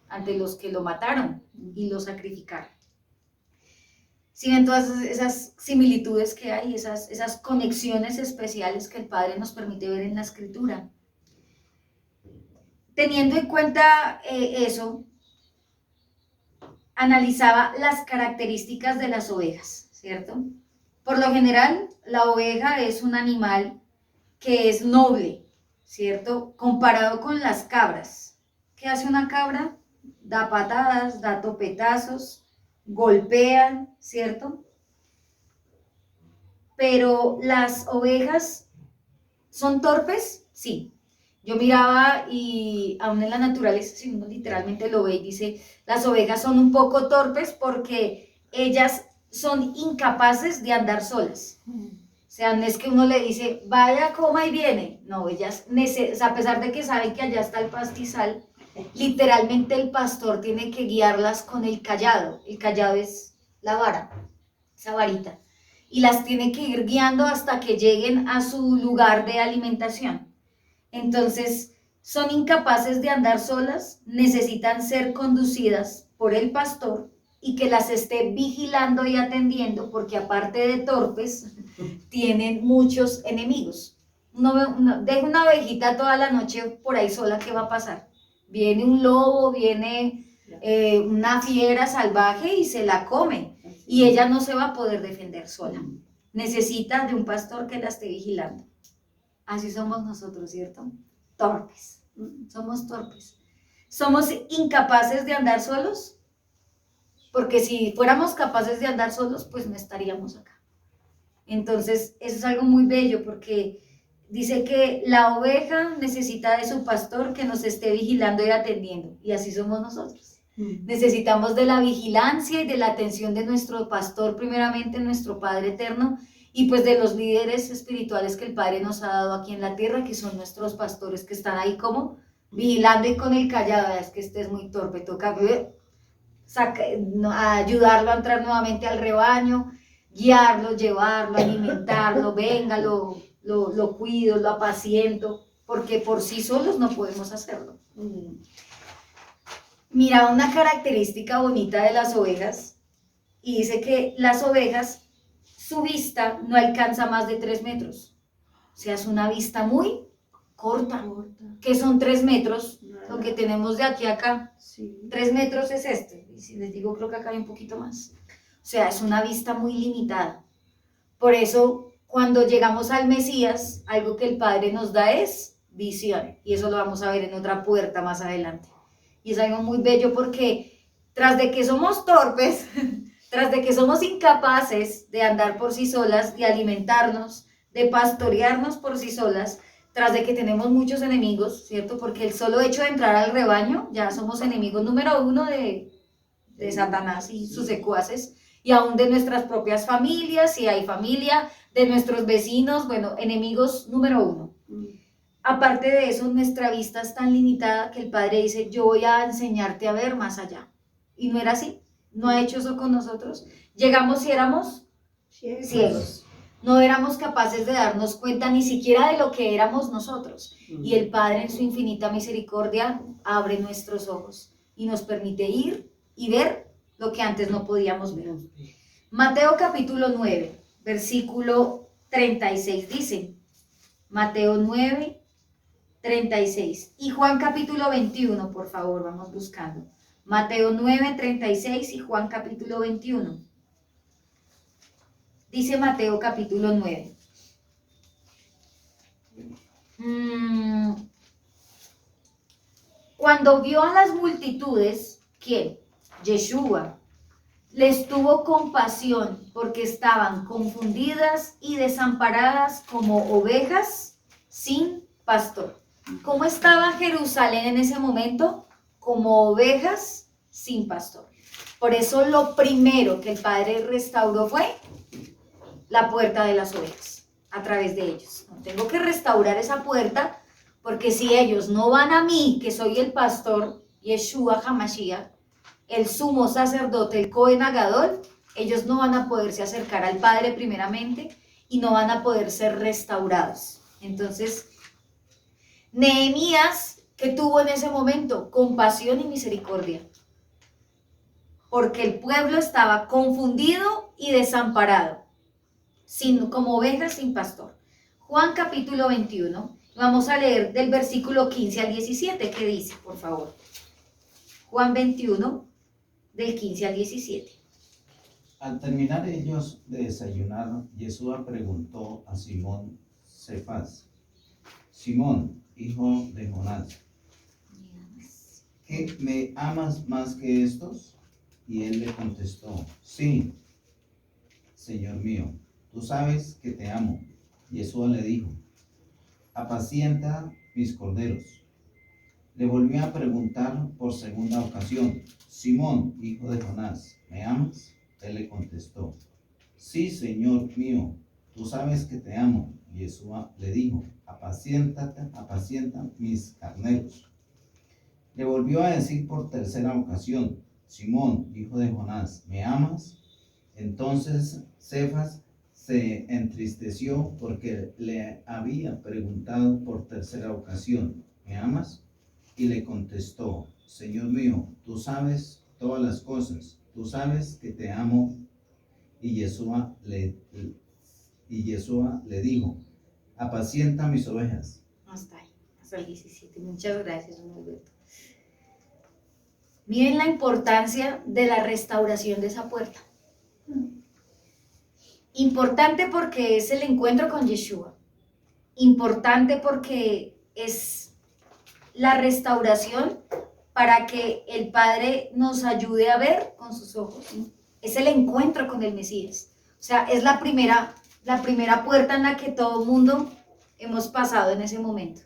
ante los que lo mataron y lo sacrificaron. Si ven todas esas similitudes que hay, esas conexiones especiales que el Padre nos permite ver en la Escritura. Teniendo en cuenta eso, analizaba las características de las ovejas, ¿cierto? Por lo general, la oveja es un animal que es noble, ¿cierto? Comparado con las cabras. ¿Qué hace una cabra? Da patadas, da topetazos, golpean, ¿cierto? Pero las ovejas son torpes, sí. Yo miraba y aún en la naturaleza, si uno literalmente lo ve y dice, las ovejas son un poco torpes porque ellas son incapaces de andar solas. O sea, no es que uno le dice, vaya, coma y viene. No, ellas, a pesar de que saben que allá está el pastizal, literalmente el pastor tiene que guiarlas con el cayado. El cayado es la vara, esa varita. Y las tiene que ir guiando hasta que lleguen a su lugar de alimentación. Entonces, son incapaces de andar solas, necesitan ser conducidas por el pastor y que las esté vigilando y atendiendo, porque aparte de torpes, tienen muchos enemigos. Deja una ovejita toda la noche por ahí sola, ¿qué va a pasar? Viene un lobo, viene una fiera salvaje y se la come, y ella no se va a poder defender sola. necesita de un pastor que la esté vigilando. Así somos nosotros, ¿cierto? Torpes. Somos torpes. Somos incapaces de andar solos, porque si fuéramos capaces de andar solos, pues no estaríamos acá. Entonces, eso es algo muy bello, porque dice que la oveja necesita de su pastor que nos esté vigilando y atendiendo, y así somos nosotros. Necesitamos de la vigilancia y de la atención de nuestro pastor, primeramente nuestro Padre Eterno, y pues de los líderes espirituales que el Padre nos ha dado aquí en la tierra, que son nuestros pastores que están ahí como vigilando y con el callado. Es que este es muy torpe, toca ayudarlo a entrar nuevamente al rebaño, guiarlo, llevarlo, alimentarlo, venga, lo cuido, lo apaciento, porque por sí solos no podemos hacerlo. Mira una característica bonita de las ovejas, y dice que las ovejas, su vista no alcanza más de 3 metros. O sea, es una vista muy corta. ¿Qué son 3 metros? Lo que tenemos de aquí a acá. Sí. 3 metros es este. Y si les digo, creo que acá hay un poquito más. O sea, es una vista muy limitada. Por eso, cuando llegamos al Mesías, algo que el Padre nos da es visión. Y eso lo vamos a ver en otra puerta más adelante. Y es algo muy bello porque tras de que somos torpes, tras de que somos incapaces de andar por sí solas, de alimentarnos, de pastorearnos por sí solas, tras de que tenemos muchos enemigos, ¿cierto? Porque el solo hecho de entrar al rebaño, ya somos enemigos número 1 de Satanás y sus secuaces, y aún de nuestras propias familias, si hay familia, de nuestros vecinos, bueno, enemigos número 1. Aparte de eso, nuestra vista es tan limitada que el Padre dice, yo voy a enseñarte a ver más allá. Y no era así, no ha hecho eso con nosotros. Llegamos y éramos ciegos. No éramos capaces de darnos cuenta ni siquiera de lo que éramos nosotros. Y el Padre en su infinita misericordia abre nuestros ojos y nos permite ir y ver lo que antes no podíamos ver. Mateo capítulo 9, versículo 36 dice, Mateo 9, 36. Y Juan capítulo 21, por favor, vamos buscando. Mateo 9, 36 y Juan capítulo 21. Dice Mateo capítulo 9. Cuando vio a las multitudes, ¿quién? Yeshua, les tuvo compasión porque estaban confundidas y desamparadas como ovejas sin pastor. ¿Cómo estaba Jerusalén en ese momento? Como ovejas sin pastor. Por eso lo primero que el Padre restauró fue la puerta de las ovejas, a través de ellos. No tengo que restaurar esa puerta, porque si ellos no van a mí, que soy el pastor, Yeshua HaMashiach, el sumo sacerdote, el Cohen Agadol, ellos no van a poderse acercar al Padre primeramente, y no van a poder ser restaurados. Entonces, Nehemías, ¿qué tuvo en ese momento? Compasión y misericordia, porque el pueblo estaba confundido y desamparado, como ovejas sin pastor. Juan capítulo 21, vamos a leer del versículo 15 al 17, ¿qué dice, por favor? Juan 21, del 15 al 17. Al terminar ellos de desayunar, Yeshua preguntó a Simón Cefas, Simón, hijo de Jonás, ¿qué, me amas más que estos? Y él le contestó, sí, Señor mío, tú sabes que te amo. Yeshua le dijo, apacienta mis corderos. Le volvió a preguntar por segunda ocasión, Simón, hijo de Jonás, ¿me amas? Él le contestó, sí, Señor mío, tú sabes que te amo. Yeshua le dijo, apacienta mis carneros. Le volvió a decir por tercera ocasión, Simón, hijo de Jonás, ¿me amas? Entonces Cefas se entristeció porque le había preguntado por tercera ocasión, ¿me amas? Y le contestó, Señor mío, tú sabes todas las cosas, tú sabes que te amo. Y Yeshua le dijo, apacienta mis ovejas. Hasta ahí, hasta el 17. Muchas gracias, don Alberto. Miren la importancia de la restauración de esa puerta. Importante porque es el encuentro con Yeshua. Importante porque es la restauración para que el Padre nos ayude a ver con sus ojos. ¿Sí? Es el encuentro con el Mesías. O sea, es la primera puerta en la que todo mundo hemos pasado en ese momento.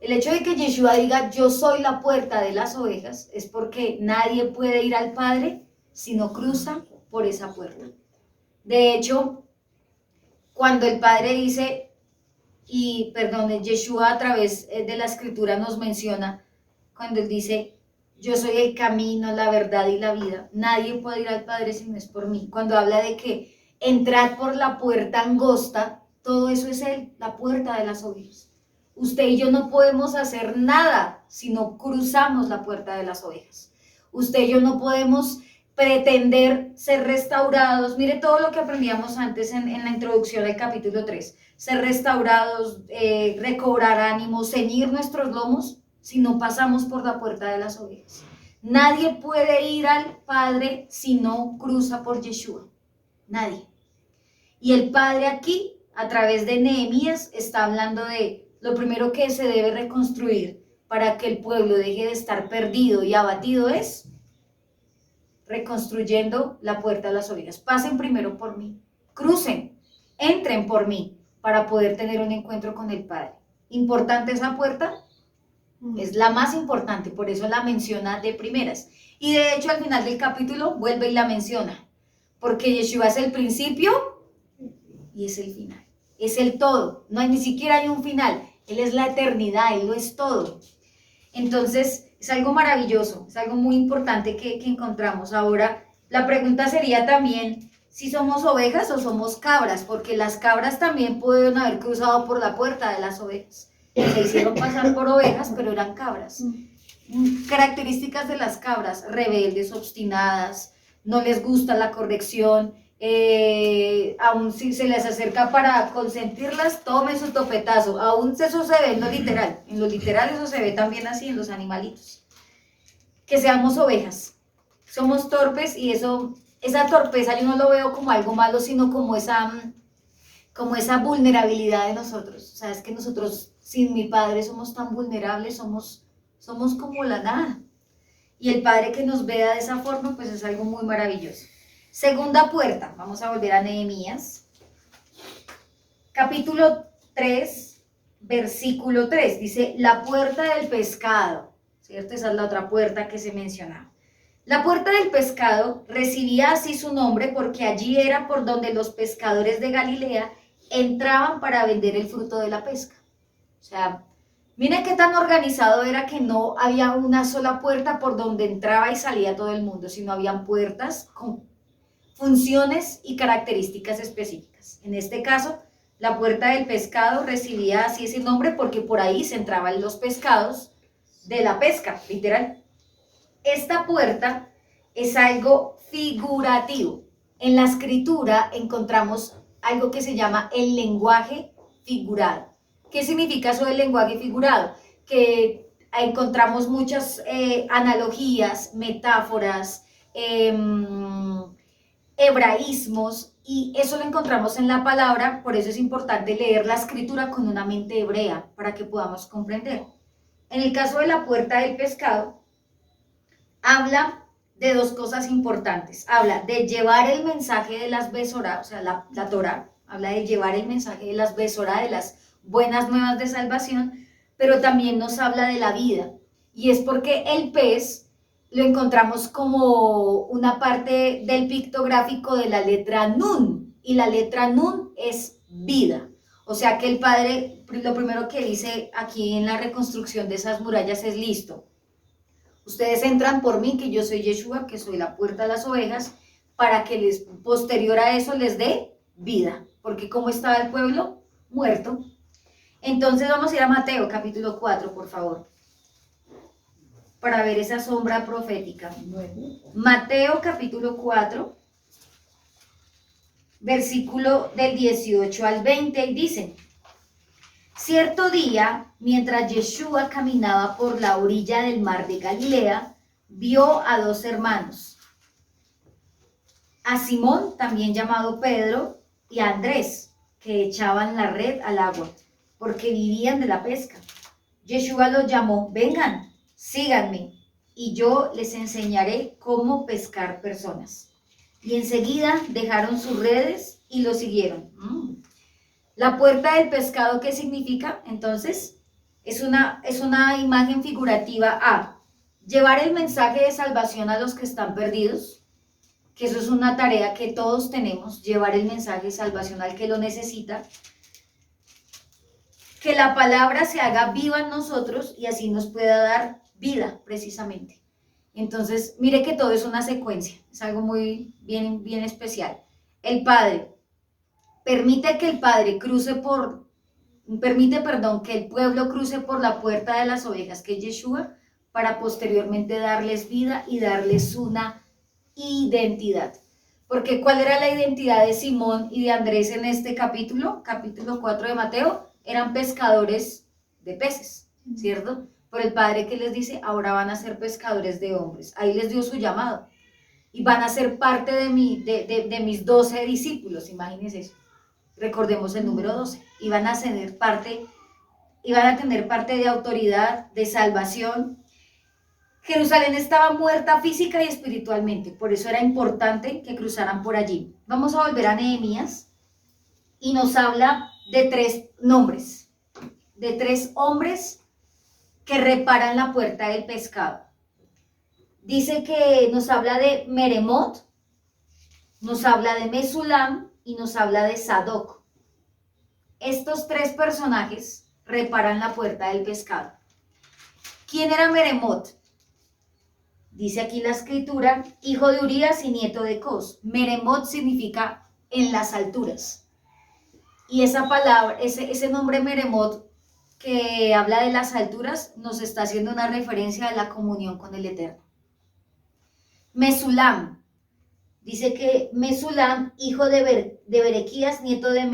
El hecho de que Yeshua diga, yo soy la puerta de las ovejas, es porque nadie puede ir al Padre si no cruza por esa puerta. De hecho, cuando el Padre dice, Yeshua a través de la Escritura nos menciona, cuando él dice, yo soy el camino, la verdad y la vida, nadie puede ir al Padre si no es por mí. Cuando habla de que entrad por la puerta angosta, todo eso es él, la puerta de las ovejas. Usted y yo no podemos hacer nada si no cruzamos la puerta de las ovejas. Usted y yo no podemos pretender ser restaurados. Mire todo lo que aprendíamos antes en la introducción al capítulo 3. Ser restaurados, recobrar ánimo, ceñir nuestros lomos si no pasamos por la puerta de las ovejas. Nadie puede ir al Padre si no cruza por Yeshua. Nadie. Y el Padre aquí, a través de Nehemías, está hablando de lo primero que se debe reconstruir para que el pueblo deje de estar perdido y abatido es reconstruyendo la puerta de las ovejas. Pasen primero por mí, crucen, entren por mí para poder tener un encuentro con el Padre. ¿Importante esa puerta? Es la más importante, por eso la menciona de primeras. Y de hecho al final del capítulo vuelve y la menciona, porque Yeshua es el principio y es el final. Es el todo, no hay ni siquiera hay un final. Él es la eternidad, Él lo es todo. Entonces, es algo maravilloso, es algo muy importante que encontramos. Ahora, la pregunta sería también si somos ovejas o somos cabras, porque las cabras también pudieron haber cruzado por la puerta de las ovejas. Se hicieron pasar por ovejas, pero eran cabras. Características de las cabras: rebeldes, obstinadas, no les gusta la corrección, aún si se les acerca para consentirlas, tomen su topetazo. Aún eso se ve en lo literal eso se ve también así en los animalitos. Que seamos ovejas, somos torpes y esa torpeza yo no lo veo como algo malo, sino como esa vulnerabilidad de nosotros. O sea, es que nosotros sin mi Padre somos tan vulnerables, somos como la nada. Y el Padre que nos vea de esa forma, pues es algo muy maravilloso. Segunda puerta, vamos a volver a Nehemías, capítulo 3, versículo 3, dice, la puerta del pescado, ¿cierto? Esa es la otra puerta que se mencionaba. La puerta del pescado recibía así su nombre porque allí era por donde los pescadores de Galilea entraban para vender el fruto de la pesca. O sea, miren qué tan organizado era que no había una sola puerta por donde entraba y salía todo el mundo, sino habían puertas con funciones y características específicas. En este caso, la puerta del pescado recibía así ese nombre porque por ahí se entraban los pescados de la pesca, literal. Esta puerta es algo figurativo. En la escritura encontramos algo que se llama el lenguaje figurado. ¿Qué significa eso del lenguaje figurado? Que encontramos muchas analogías, metáforas, hebraísmos, y eso lo encontramos en la palabra. Por eso es importante leer la escritura con una mente hebrea para que podamos comprender. En el caso de la puerta del pescado, habla de dos cosas importantes. Habla de llevar el mensaje de las Besorá, o sea, la Torá, habla de llevar el mensaje de las Besorá, de las buenas nuevas de salvación, pero también nos habla de la vida. Y es porque el pez lo encontramos como una parte del pictográfico de la letra Nun, y la letra Nun es vida. O sea que el Padre, lo primero que dice aquí en la reconstrucción de esas murallas es: listo, ustedes entran por mí, que yo soy Yeshua, que soy la puerta de las ovejas, para que posterior a eso les dé vida, porque como estaba el pueblo muerto. Entonces vamos a ir a Mateo capítulo 4, por favor, para ver esa sombra profética. Mateo capítulo 4, versículo del 18 al 20, y dice: cierto día, mientras Yeshua caminaba por la orilla del mar de Galilea, vio a dos hermanos, a Simón, también llamado Pedro, y a Andrés, que echaban la red al agua, porque vivían de la pesca. Yeshua los llamó, vengan, síganme, y yo les enseñaré cómo pescar personas. Y enseguida dejaron sus redes y lo siguieron. La puerta del pescado, ¿qué significa? Entonces, es una imagen figurativa a llevar el mensaje de salvación a los que están perdidos, que eso es una tarea que todos tenemos, llevar el mensaje de salvación al que lo necesita, que la palabra se haga viva en nosotros y así nos pueda dar vida, precisamente. Entonces, mire que todo es una secuencia, es algo muy bien especial. El Padre permite que el pueblo cruce por la puerta de las ovejas, que es Yeshua, para posteriormente darles vida y darles una identidad. Porque ¿cuál era la identidad de Simón y de Andrés en este capítulo 4 de Mateo? Eran pescadores de peces, ¿cierto? Pero el Padre que les dice, ahora van a ser pescadores de hombres. Ahí les dio su llamado. Y van a ser parte de mis 12 discípulos, imagínense eso. Recordemos el número 12. Y van a tener parte de autoridad, de salvación. Jerusalén estaba muerta física y espiritualmente, por eso era importante que cruzaran por allí. Vamos a volver a Nehemías y nos habla de 3 nombres, de 3 hombres que reparan la puerta del pescado. Dice que nos habla de Meremot, nos habla de Mesulam y nos habla de Sadoc. Estos 3 personajes reparan la puerta del pescado. ¿Quién era Meremot? Dice aquí la escritura, hijo de Urías y nieto de Cos. Meremot significa en las alturas. Y esa palabra, ese nombre Meremot que habla de las alturas, nos está haciendo una referencia a la comunión con el Eterno. Mesulam. Dice que Mesulam, hijo de Berequías, nieto de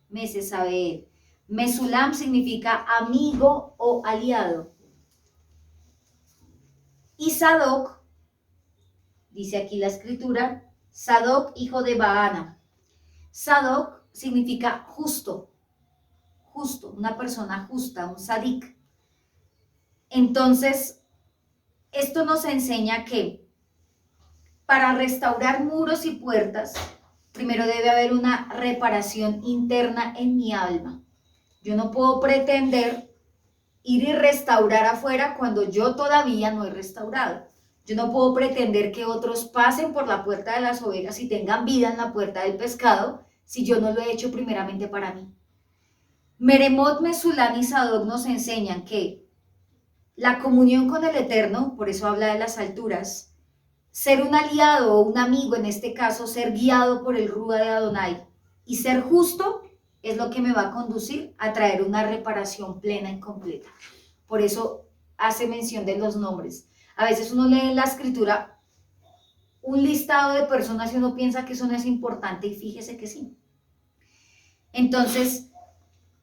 Mesesabeel. Mesulam significa amigo o aliado. Y Sadoc, dice aquí la escritura, Sadoc, hijo de Baana. Sadoc significa justo, una persona justa, un sadik. Entonces, esto nos enseña que para restaurar muros y puertas, primero debe haber una reparación interna en mi alma. Yo no puedo pretender ir y restaurar afuera cuando yo todavía no he restaurado. Yo no puedo pretender que otros pasen por la puerta de las ovejas y tengan vida en la puerta del pescado si yo no lo he hecho primeramente para mí. Meremot, Mesulam y Sadoc nos enseñan que la comunión con el Eterno, por eso habla de las alturas, ser un aliado o un amigo, en este caso, ser guiado por el Rúa de Adonai y ser justo, es lo que me va a conducir a traer una reparación plena y completa. Por eso hace mención de los nombres. A veces uno lee en la escritura un listado de personas y uno piensa que eso no es importante y fíjese que sí. Entonces,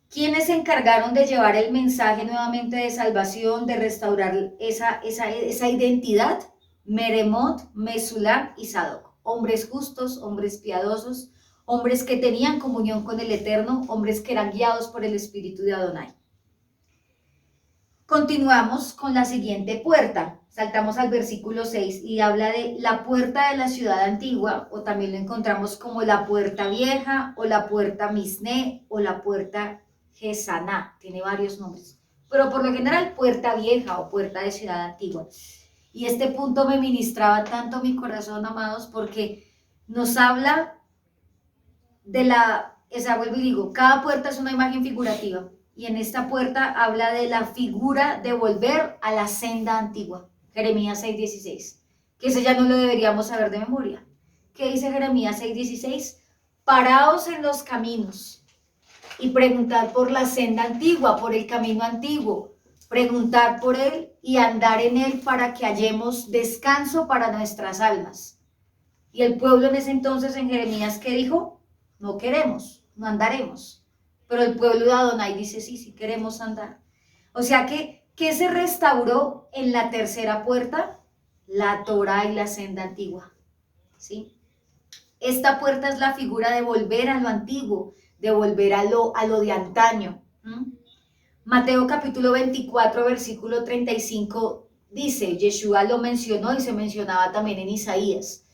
¿quiénes se encargaron de llevar el mensaje nuevamente de salvación, de restaurar esa identidad? Meremot, Mesulam y Sadoc. Hombres justos, hombres piadosos, hombres que tenían comunión con el Eterno, hombres que eran guiados por el Espíritu de Adonai. Continuamos con la siguiente puerta. Saltamos al versículo 6 y habla de la puerta de la ciudad antigua, o también lo encontramos como la puerta vieja, o la puerta Misné, o la puerta Gesaná. Tiene varios nombres, pero por lo general puerta vieja o puerta de ciudad antigua. Y este punto me ministraba tanto mi corazón, amados, porque nos habla vuelvo y digo, cada puerta es una imagen figurativa, y en esta puerta habla de la figura de volver a la senda antigua, Jeremías 6:16, que ese ya no lo deberíamos saber de memoria. ¿Qué dice Jeremías 6:16? Paraos en los caminos y preguntad por la senda antigua, por el camino antiguo, preguntar por él y andar en él para que hallemos descanso para nuestras almas. Y el pueblo en ese entonces en Jeremías, ¿qué dijo? No queremos, no andaremos. Pero el pueblo de Adonai dice, sí queremos andar. O sea que, ¿qué se restauró en la tercera puerta? la Torá y la senda antigua, ¿sí? Esta puerta es la figura de volver a lo antiguo, de volver a lo de antaño. Mateo capítulo 24, versículo 35 dice, Yeshua lo mencionó y se mencionaba también en Isaías.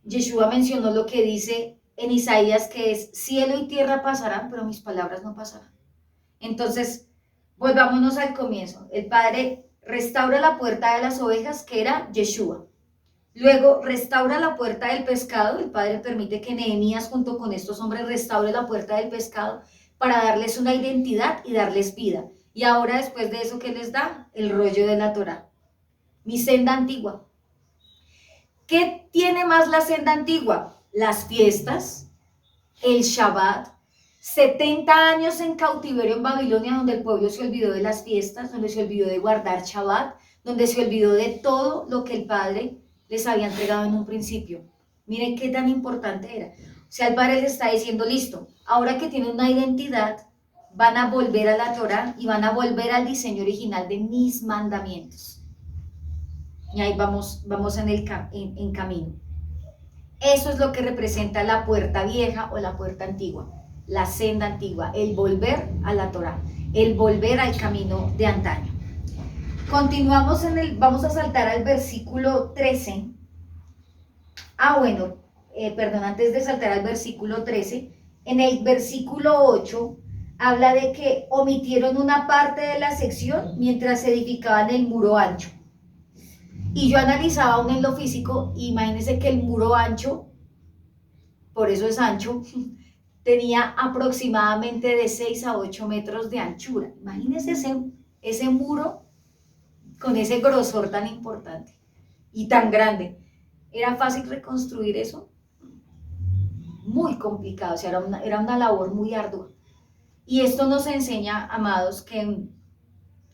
Yeshua mencionó lo que dice en Isaías, que es, cielo y tierra pasarán, pero mis palabras no pasarán. Entonces, volvámonos al comienzo. El Padre restaura la puerta de las ovejas, que era Yeshua. Luego restaura la puerta del pescado. El Padre permite que Nehemías junto con estos hombres restaure la puerta del pescado para darles una identidad y darles vida. Y ahora después de eso, ¿qué les da? El rollo de la Torá. Mi senda antigua. ¿Qué tiene más la senda antigua? Las fiestas, el Shabbat, 70 años en cautiverio en Babilonia, donde el pueblo se olvidó de las fiestas, donde se olvidó de guardar Shabbat, donde se olvidó de todo lo que el Padre les había entregado en un principio. Miren qué tan importante era. O sea, el Padre les está diciendo, listo, ahora que tienen una identidad, van a volver a la Torá y van a volver al diseño original de mis mandamientos. Y ahí vamos en camino. Eso es lo que representa la puerta vieja o la puerta antigua, la senda antigua, el volver a la Torá, el volver al camino de antaño. Continuamos vamos a saltar al versículo 13. Antes de saltar al versículo 13, en el versículo 8 habla de que omitieron una parte de la sección mientras edificaban el muro ancho. Y yo analizaba aún en lo físico, imagínense que el muro ancho, por eso es ancho, tenía aproximadamente de 6 a 8 metros de anchura. Imagínense ese muro con ese grosor tan importante y tan grande. ¿Era fácil reconstruir eso? Muy complicado, o sea, era una labor muy ardua. Y esto nos enseña, amados, que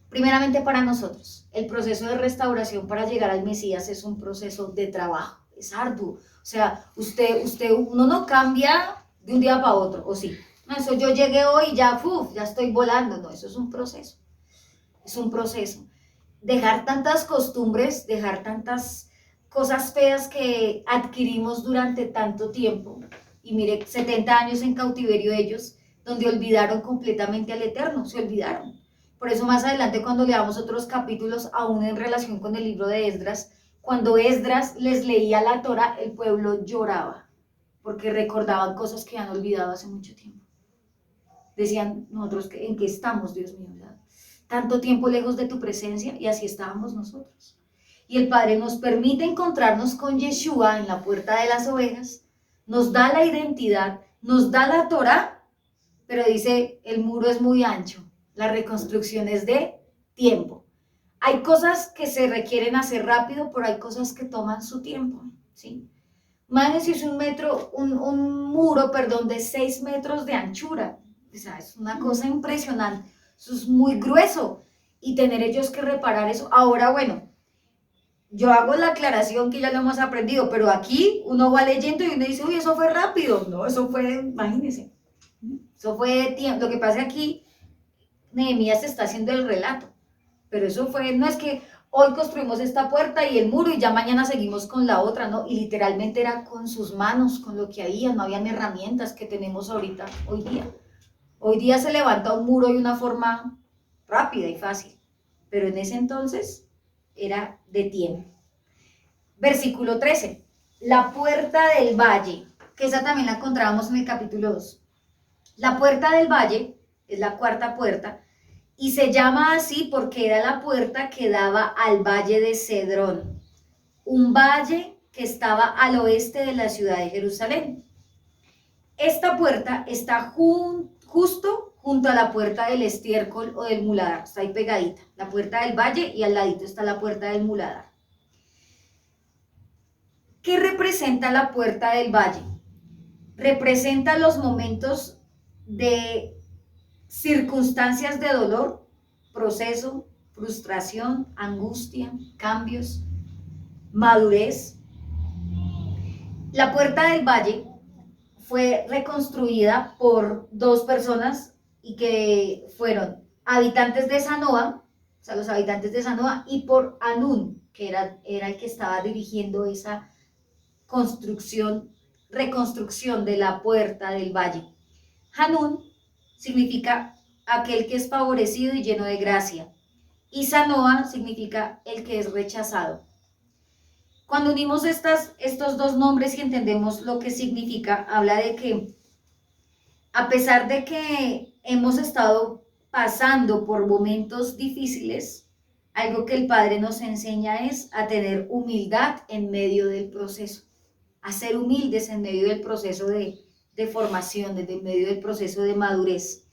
primeramente para nosotros, el proceso de restauración para llegar al Mesías es un proceso de trabajo, es arduo. O sea, uno no cambia de un día para otro, ¿o sí? No, eso yo llegué hoy y ya estoy volando. No, eso es un proceso. Es un proceso. Dejar tantas costumbres, dejar tantas cosas feas que adquirimos durante tanto tiempo. Y mire, 70 años en cautiverio ellos, donde olvidaron completamente al Eterno, se olvidaron. Por eso más adelante cuando leamos otros capítulos, aún en relación con el libro de Esdras, cuando Esdras les leía la Torá, el pueblo lloraba, porque recordaban cosas que han olvidado hace mucho tiempo. Decían, nosotros, ¿en qué estamos, Dios mío? Tanto tiempo lejos de tu presencia, y así estábamos nosotros. Y el Padre nos permite encontrarnos con Yeshua en la puerta de las ovejas, nos da la identidad, nos da la Torá, pero dice, el muro es muy ancho. La reconstrucción es de tiempo. Hay cosas que se requieren hacer rápido, pero hay cosas que toman su tiempo, ¿sí? Imagínense es un muro de 6 metros de anchura. O sea, es una cosa impresionante. Eso es muy grueso. Y tener ellos que reparar eso. Ahora, bueno, yo hago la aclaración que ya lo hemos aprendido, pero aquí uno va leyendo y uno dice, uy, eso fue rápido. No, eso fue, imagínense. Eso fue tiempo. Lo que pasa aquí, Nehemías está haciendo el relato, pero eso fue, no es que hoy construimos esta puerta y el muro y ya mañana seguimos con la otra, ¿no? Y literalmente era con sus manos, con lo que había, no habían herramientas que tenemos ahorita, hoy día. Hoy día se levanta un muro de una forma rápida y fácil, pero en ese entonces era de tiempo. Versículo 13, la puerta del valle, que esa también la encontrábamos en el capítulo 2. La puerta del valle es la cuarta puerta, y se llama así porque era la puerta que daba al valle de Cedrón, un valle que estaba al oeste de la ciudad de Jerusalén. Esta puerta está justo junto a la puerta del estiércol o del muladar, está ahí pegadita, la puerta del valle, y al ladito está la puerta del muladar. ¿Qué representa la puerta del valle? Representa los momentos de circunstancias de dolor, proceso, frustración, angustia, cambios, madurez. La puerta del valle fue reconstruida por 2 personas y que fueron habitantes de Zanoa, o sea, los habitantes de Zanoa, y por Anún. que era el que estaba dirigiendo esa reconstrucción de la puerta del valle. Hanún significa aquel que es favorecido y lleno de gracia. Y Sanoa significa el que es rechazado. Cuando unimos estos dos nombres y entendemos lo que significa, habla de que a pesar de que hemos estado pasando por momentos difíciles, algo que el Padre nos enseña es a tener humildad en medio del proceso, a ser humildes en medio del proceso de formación, en medio del proceso de madurez.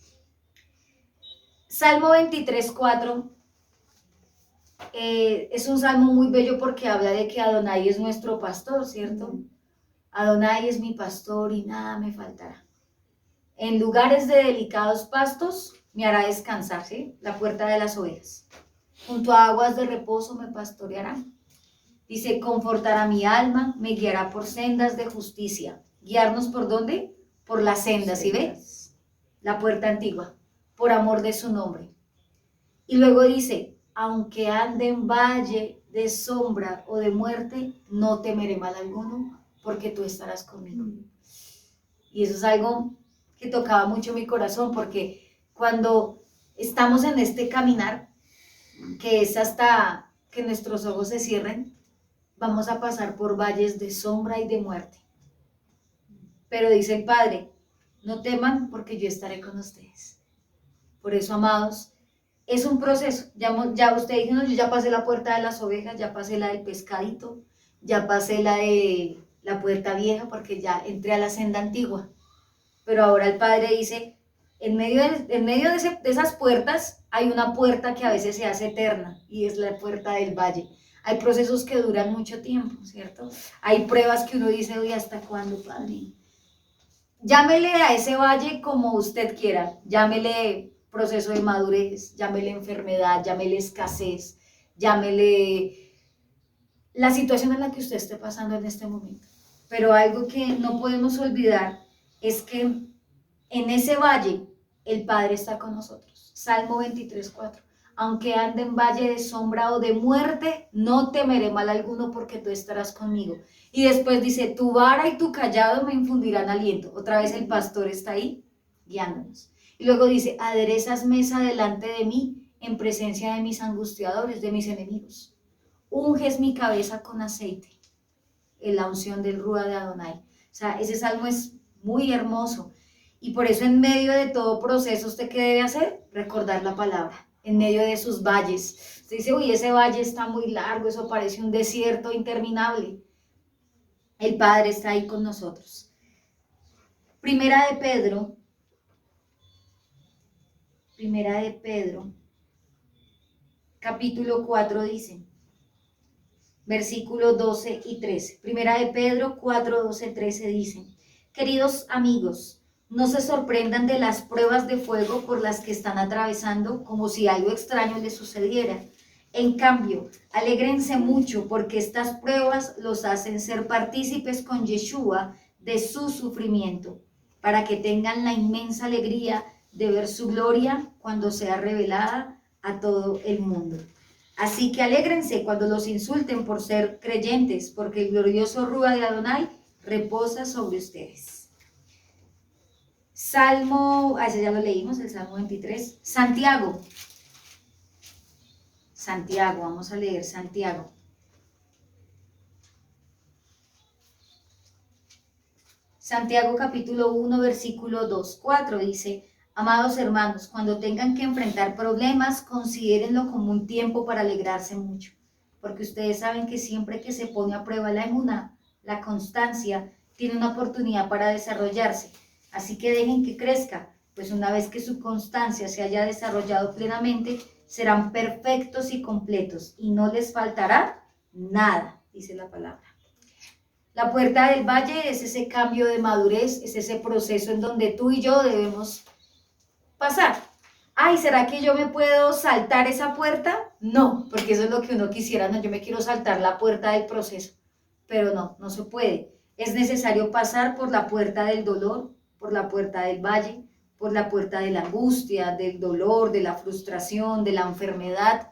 Salmo 23:4 es un salmo muy bello porque habla de que Adonai es nuestro pastor, ¿cierto? Adonai es mi pastor y nada me faltará. En lugares de delicados pastos me hará descansar, ¿sí? La puerta de las ovejas. Junto a aguas de reposo me pastoreará. Dice, confortará mi alma, me guiará por sendas de justicia. ¿Guiarnos por dónde? Por las sendas, ¿sí ve? La puerta antigua, por amor de su nombre. Y luego dice, aunque ande en valle de sombra o de muerte, no temeré mal alguno, porque tú estarás conmigo. Y eso es algo que tocaba mucho mi corazón, porque cuando estamos en este caminar, que es hasta que nuestros ojos se cierren, vamos a pasar por valles de sombra y de muerte. Pero dice el Padre, no teman porque yo estaré con ustedes. Por eso, amados, es un proceso. Ya usted dijo, no, yo ya pasé la puerta de las ovejas, ya pasé la del pescadito, ya pasé la de la puerta vieja porque ya entré a la senda antigua. Pero ahora el Padre dice, en medio de esas puertas hay una puerta que a veces se hace eterna y es la puerta del valle. Hay procesos que duran mucho tiempo, ¿cierto? Hay pruebas que uno dice, uy, ¿hasta cuándo, Padre? Llámele a ese valle como usted quiera, llámele proceso de madurez, llámele enfermedad, llámele escasez, llámele la situación en la que usted esté pasando en este momento. Pero algo que no podemos olvidar es que en ese valle el Padre está con nosotros. Salmo 23:4. Aunque ande en valle de sombra o de muerte, no temeré mal alguno porque tú estarás conmigo. Y después dice, tu vara y tu callado me infundirán aliento. Otra vez el pastor está ahí guiándonos. Y luego dice, aderezas mesa delante de mí en presencia de mis angustiadores, de mis enemigos. Unges mi cabeza con aceite, en la unción del Rúa de Adonai. O sea, ese salmo es muy hermoso. Y por eso en medio de todo proceso, ¿usted qué debe hacer? Recordar la palabra. En medio de sus valles. Usted dice, uy, ese valle está muy largo, eso parece un desierto interminable. El Padre está ahí con nosotros. Primera de Pedro, capítulo 4 dice, versículos 12 y 13. Primera de Pedro 4, 12, 13 dice, queridos amigos, no se sorprendan de las pruebas de fuego por las que están atravesando como si algo extraño les sucediera. En cambio, alégrense mucho porque estas pruebas los hacen ser partícipes con Yeshua de su sufrimiento, para que tengan la inmensa alegría de ver su gloria cuando sea revelada a todo el mundo. Así que alégrense cuando los insulten por ser creyentes, porque el glorioso Rúa de Adonai reposa sobre ustedes. Ese ya lo leímos, el Salmo 23. Santiago, vamos a leer Santiago. Santiago capítulo 1, versículo 2, 4 dice, amados hermanos, cuando tengan que enfrentar problemas, considérenlo como un tiempo para alegrarse mucho, porque ustedes saben que siempre que se pone a prueba la emuná, la constancia, tiene una oportunidad para desarrollarse. Así que dejen que crezca, pues una vez que su constancia se haya desarrollado plenamente, serán perfectos y completos, y no les faltará nada, dice la palabra. La puerta del valle es ese cambio de madurez, es ese proceso en donde tú y yo debemos pasar. Ay, ¿será que yo me puedo saltar esa puerta? No, porque eso es lo que uno quisiera, no, yo me quiero saltar la puerta del proceso, pero no se puede. Es necesario pasar por la puerta del dolor, por la puerta del valle, por la puerta de la angustia, del dolor, de la frustración, de la enfermedad.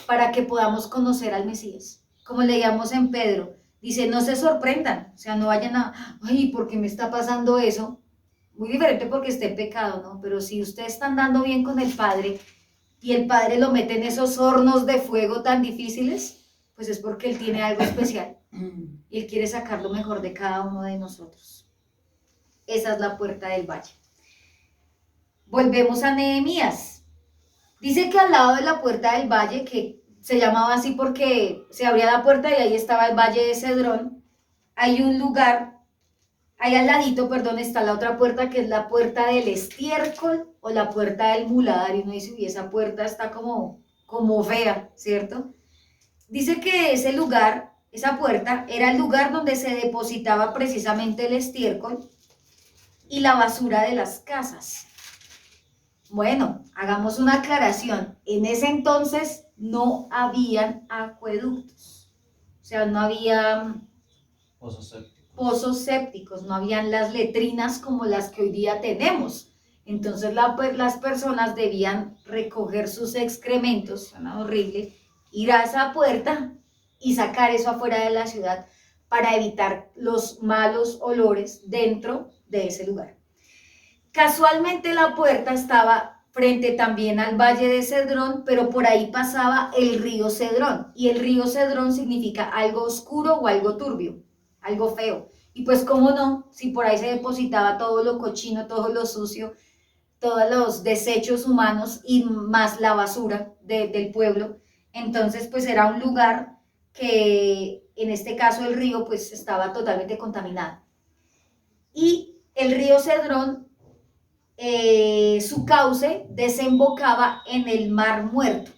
para que podamos conocer al Mesías. Como leíamos en Pedro, dice, no se sorprendan, o sea, no vayan a, ay, ¿por qué me está pasando eso? Muy diferente porque esté en pecado, ¿no? Pero si usted está andando bien con el Padre y el Padre lo mete en esos hornos de fuego tan difíciles, pues es porque Él tiene algo especial y Él quiere sacar lo mejor de cada uno de nosotros. Esa es la puerta del valle. Volvemos a Nehemías. Dice que al lado de la puerta del valle, que se llamaba así porque se abría la puerta y ahí estaba el valle de Cedrón, hay un lugar, ahí al ladito, perdón, está la otra puerta que es la puerta del estiércol o la puerta del muladar. Y uno dice, uy, esa puerta está como fea, ¿cierto? Dice que ese lugar, esa puerta, era el lugar donde se depositaba precisamente el estiércol y la basura de las casas. Bueno, hagamos una aclaración. En ese entonces no habían acueductos, o sea, no había pozos sépticos, no habían las letrinas como las que hoy día tenemos. Entonces las personas debían recoger sus excrementos, suena horrible, ir a esa puerta y sacar eso afuera de la ciudad para evitar los malos olores dentro de ese lugar. Casualmente la puerta estaba frente también al valle de Cedrón, pero por ahí pasaba el río Cedrón, y el río Cedrón significa algo oscuro o algo turbio, algo feo. Y pues cómo no, si por ahí se depositaba todo lo cochino, todo lo sucio, todos los desechos humanos y más la basura del pueblo, entonces pues era un lugar que en este caso el río pues estaba totalmente contaminado. Y el río Cedrón, su cauce desembocaba en el Mar Muerto.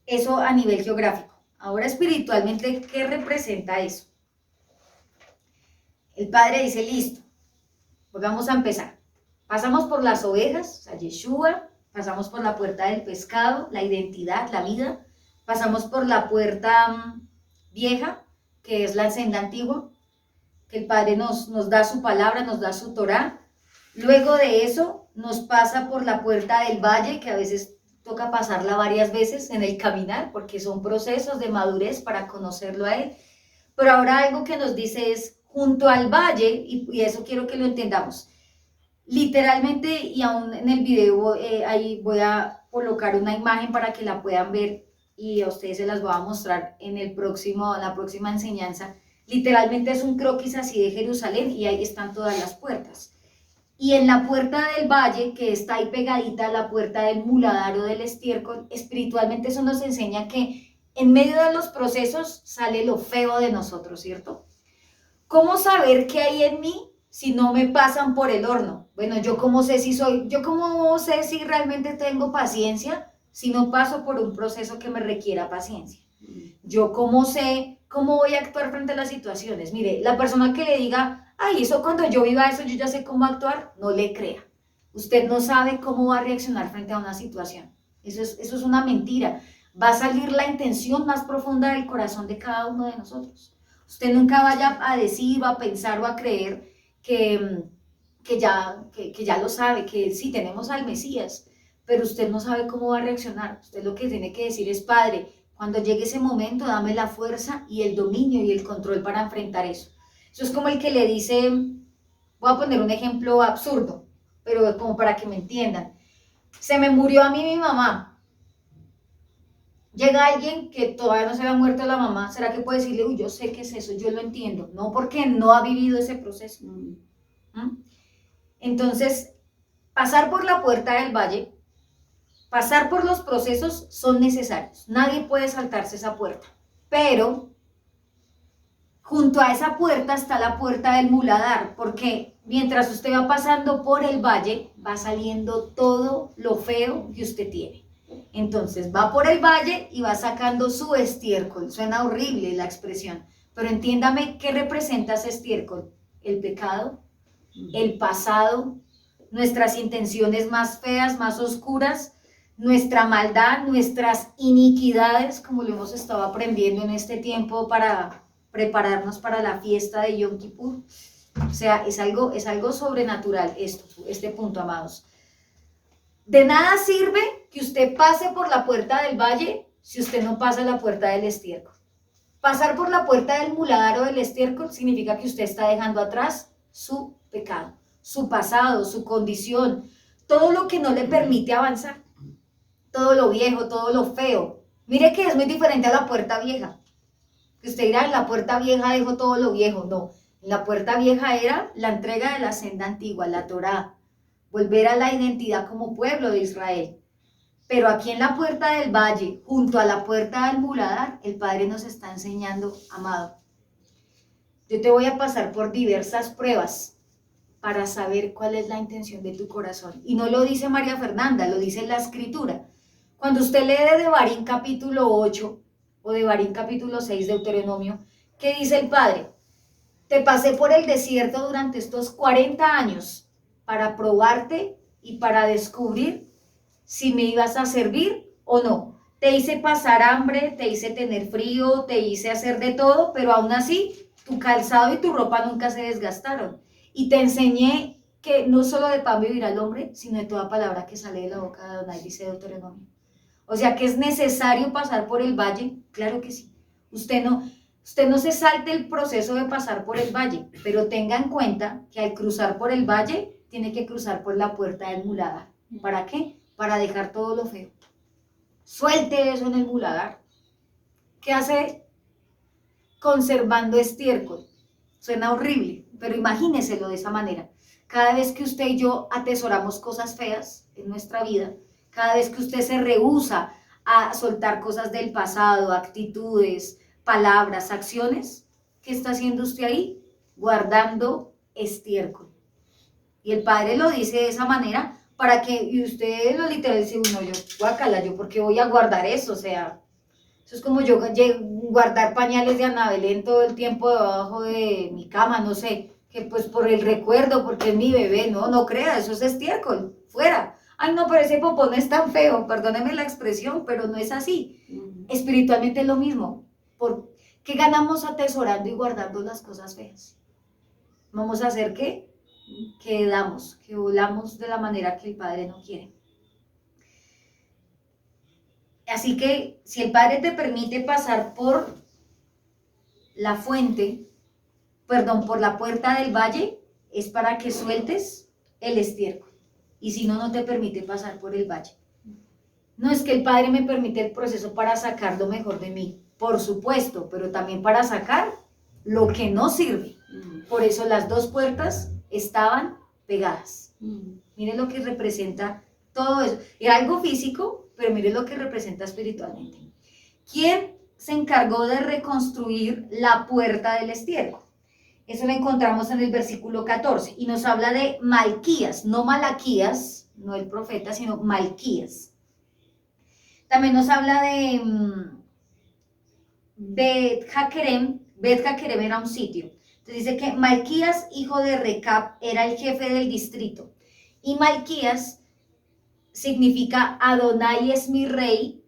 Eso a nivel geográfico. Ahora espiritualmente, ¿qué representa eso? El Padre dice, listo, pues vamos a empezar. Pasamos por las ovejas, o sea, Yeshua, pasamos por la puerta del pescado, la identidad, la vida, pasamos por la puerta vieja, que es la senda antigua, que el Padre nos da su palabra, nos da su Torá. Luego de eso nos pasa por la puerta del valle, que a veces toca pasarla varias veces en el caminar, porque son procesos de madurez para conocerlo a Él. Pero ahora algo que nos dice es, junto al valle, y eso quiero que lo entendamos, literalmente, y aún en el video ahí voy a colocar una imagen para que la puedan ver, y a ustedes se las voy a mostrar en la próxima enseñanza. Literalmente es un croquis así de Jerusalén y ahí están todas las puertas. Y en la puerta del valle, que está ahí pegadita a la puerta del muladar o del estiércol, espiritualmente eso nos enseña que en medio de los procesos sale lo feo de nosotros, ¿cierto? ¿Cómo saber qué hay en mí si no me pasan por el horno? Bueno, yo cómo sé si realmente tengo paciencia si no paso por un proceso que me requiera paciencia. Yo cómo sé cómo voy a actuar frente a las situaciones. Mire, la persona que le diga, ay, eso cuando yo viva eso, yo ya sé cómo actuar, no le crea. Usted no sabe cómo va a reaccionar frente a una situación. Eso es una mentira. Va a salir la intención más profunda del corazón de cada uno de nosotros. Usted nunca vaya a decir, o a pensar o a creer que ya lo sabe, que sí, tenemos al Mesías, pero usted no sabe cómo va a reaccionar. Usted lo que tiene que decir es, Padre, cuando llegue ese momento, dame la fuerza y el dominio y el control para enfrentar eso. Eso es como el que le dice, voy a poner un ejemplo absurdo, pero como para que me entiendan. Se me murió a mí mi mamá. Llega alguien que todavía no se había muerto la mamá, ¿será que puede decirle, uy, yo sé qué es eso, yo lo entiendo? No, porque no ha vivido ese proceso. Entonces, pasar por la puerta del valle, pasar por los procesos son necesarios. Nadie puede saltarse esa puerta. Pero junto a esa puerta está la puerta del muladar, porque mientras usted va pasando por el valle, va saliendo todo lo feo que usted tiene. Entonces va por el valle y va sacando su estiércol. Suena horrible la expresión, pero entiéndame qué representa ese estiércol. El pecado, el pasado, nuestras intenciones más feas, más oscuras, nuestra maldad, nuestras iniquidades, como lo hemos estado aprendiendo en este tiempo para prepararnos para la fiesta de Yom Kippur. O sea, es algo sobrenatural este punto, amados. De nada sirve que usted pase por la puerta del valle si usted no pasa la puerta del estiércol. Pasar por la puerta del muladar o del estiércol significa que usted está dejando atrás su pecado, su pasado, su condición, todo lo que no le permite avanzar, todo lo viejo, todo lo feo. Mire que es muy diferente a la puerta vieja. Que usted dirá, en la puerta vieja dejó todo lo viejo. No, en la puerta vieja era la entrega de la senda antigua, la Torá, volver a la identidad como pueblo de Israel. Pero aquí en la puerta del valle, junto a la puerta del muladar, el Padre nos está enseñando, amado, yo te voy a pasar por diversas pruebas para saber cuál es la intención de tu corazón. Y no lo dice María Fernanda, lo dice la Escritura. Cuando usted lee de Devarim capítulo 8 o Devarim capítulo 6 de Deuteronomio, ¿qué dice el Padre? Te pasé por el desierto durante estos 40 años para probarte y para descubrir si me ibas a servir o no. Te hice pasar hambre, te hice tener frío, te hice hacer de todo, pero aún así tu calzado y tu ropa nunca se desgastaron. Y te enseñé que no solo de pan vivirá el hombre, sino de toda palabra que sale de la boca de Adonai, dice Deuteronomio. O sea, que es necesario pasar por el valle, claro que sí. Usted no se salte el proceso de pasar por el valle, pero tenga en cuenta que al cruzar por el valle, tiene que cruzar por la puerta del muladar. ¿Para qué? Para dejar todo lo feo. Suelte eso en el muladar. ¿Qué hace conservando estiércol? Suena horrible, pero imagíneselo de esa manera. Cada vez que usted y yo atesoramos cosas feas en nuestra vida, cada vez que usted se rehúsa a soltar cosas del pasado, actitudes, palabras, acciones, ¿qué está haciendo usted ahí? Guardando estiércol. Y el Padre lo dice de esa manera para que, y usted lo literal dice, no, yo, guácala, yo, ¿por qué voy a guardar eso? O sea, eso es como yo guardar pañales de Ana Belén todo el tiempo debajo de mi cama, no sé, que pues por el recuerdo, porque es mi bebé, no crea, eso es estiércol, fuera. Ay, no, pero ese popó no es tan feo, perdóneme la expresión, pero no es así. Espiritualmente es lo mismo. ¿Qué ganamos atesorando y guardando las cosas feas? ¿Vamos a hacer qué? Que volamos de la manera que el Padre no quiere. Así que si el Padre te permite pasar por la fuente, por la puerta del valle, es para que sueltes el estiércol. Y si no, no te permite pasar por el valle. No es que el Padre me permite el proceso para sacar lo mejor de mí, por supuesto, pero también para sacar lo que no sirve. Por eso las dos puertas estaban pegadas. Miren lo que representa todo eso. Era algo físico, pero miren lo que representa espiritualmente. ¿Quién se encargó de reconstruir la puerta del estiércol? Eso lo encontramos en el versículo 14 y nos habla de Malquías, no Malaquías, no el profeta, sino Malquías. También nos habla de Bet Hakerem. Bet Hakerem era un sitio. Entonces dice que Malquías, hijo de Recab, era el jefe del distrito. Y Malquías significa Adonai es mi rey.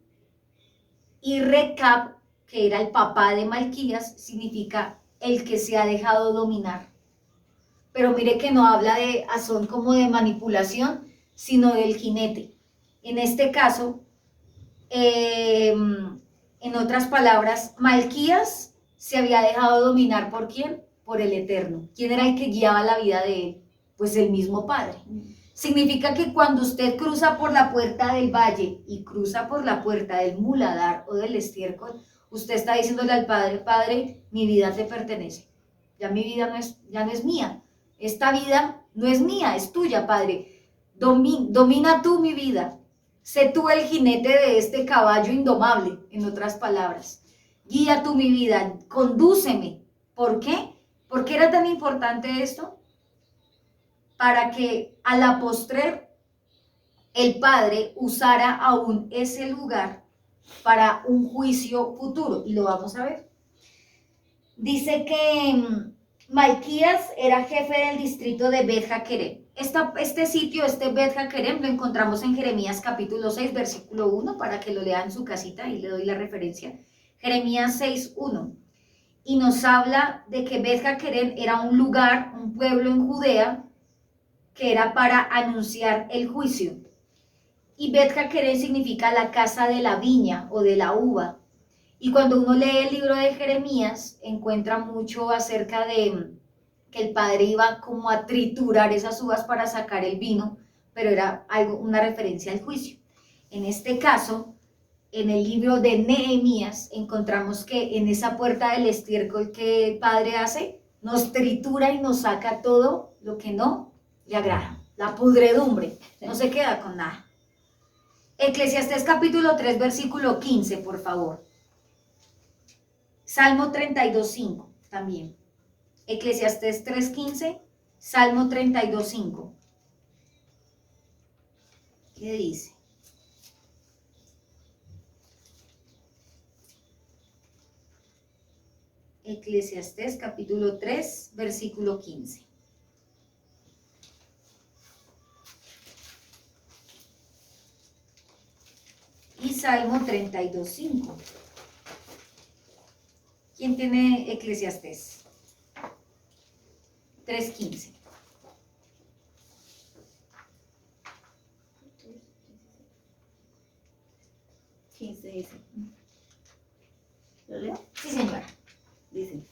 Y Recab, que era el papá de Malquías, significa el que se ha dejado dominar. Pero mire que no habla de Azón como de manipulación, sino del jinete. En este caso, en otras palabras, Malquías se había dejado dominar ¿por quién? Por el Eterno. ¿Quién era el que guiaba la vida de él? Pues el mismo Padre. Significa que cuando usted cruza por la puerta del valle y cruza por la puerta del muladar o del estiércol, usted está diciéndole al Padre, Padre, mi vida te pertenece. Ya mi vida ya no es mía. Esta vida no es mía, es tuya, Padre. Domina tú mi vida. Sé tú el jinete de este caballo indomable, en otras palabras. Guía tú mi vida, condúceme. ¿Por qué? ¿Por qué era tan importante esto? Para que a la postrer el Padre usara aún ese lugar para un juicio futuro, y lo vamos a ver. Dice que Malquías era jefe del distrito de Bet Hakerem. Este sitio, Bet Hakerem, lo encontramos en Jeremías capítulo 6, versículo 1, para que lo lean en su casita, y le doy la referencia. Jeremías 6, 1. Y nos habla de que Bet Hakerem era un lugar, un pueblo en Judea, que era para anunciar el juicio. Y Bet Hakerem significa la casa de la viña o de la uva. Y cuando uno lee el libro de Jeremías, encuentra mucho acerca de que el padre iba como a triturar esas uvas para sacar el vino, pero era algo, una referencia al juicio. En este caso, en el libro de Nehemías, encontramos que en esa puerta del estiércol que el padre hace, nos tritura y nos saca todo lo que no le agrada, la pudredumbre, no se queda con nada. Eclesiastés capítulo 3, versículo 15, por favor. Salmo 32:5 también. Eclesiastés 3:15, Salmo 32:5. ¿Qué dice? Eclesiastés capítulo 3, versículo 15. Y Salmo 32:5. ¿Quién tiene Eclesiastés? 3:15. Dice. ¿Lo leo? Sí, señora. Dice,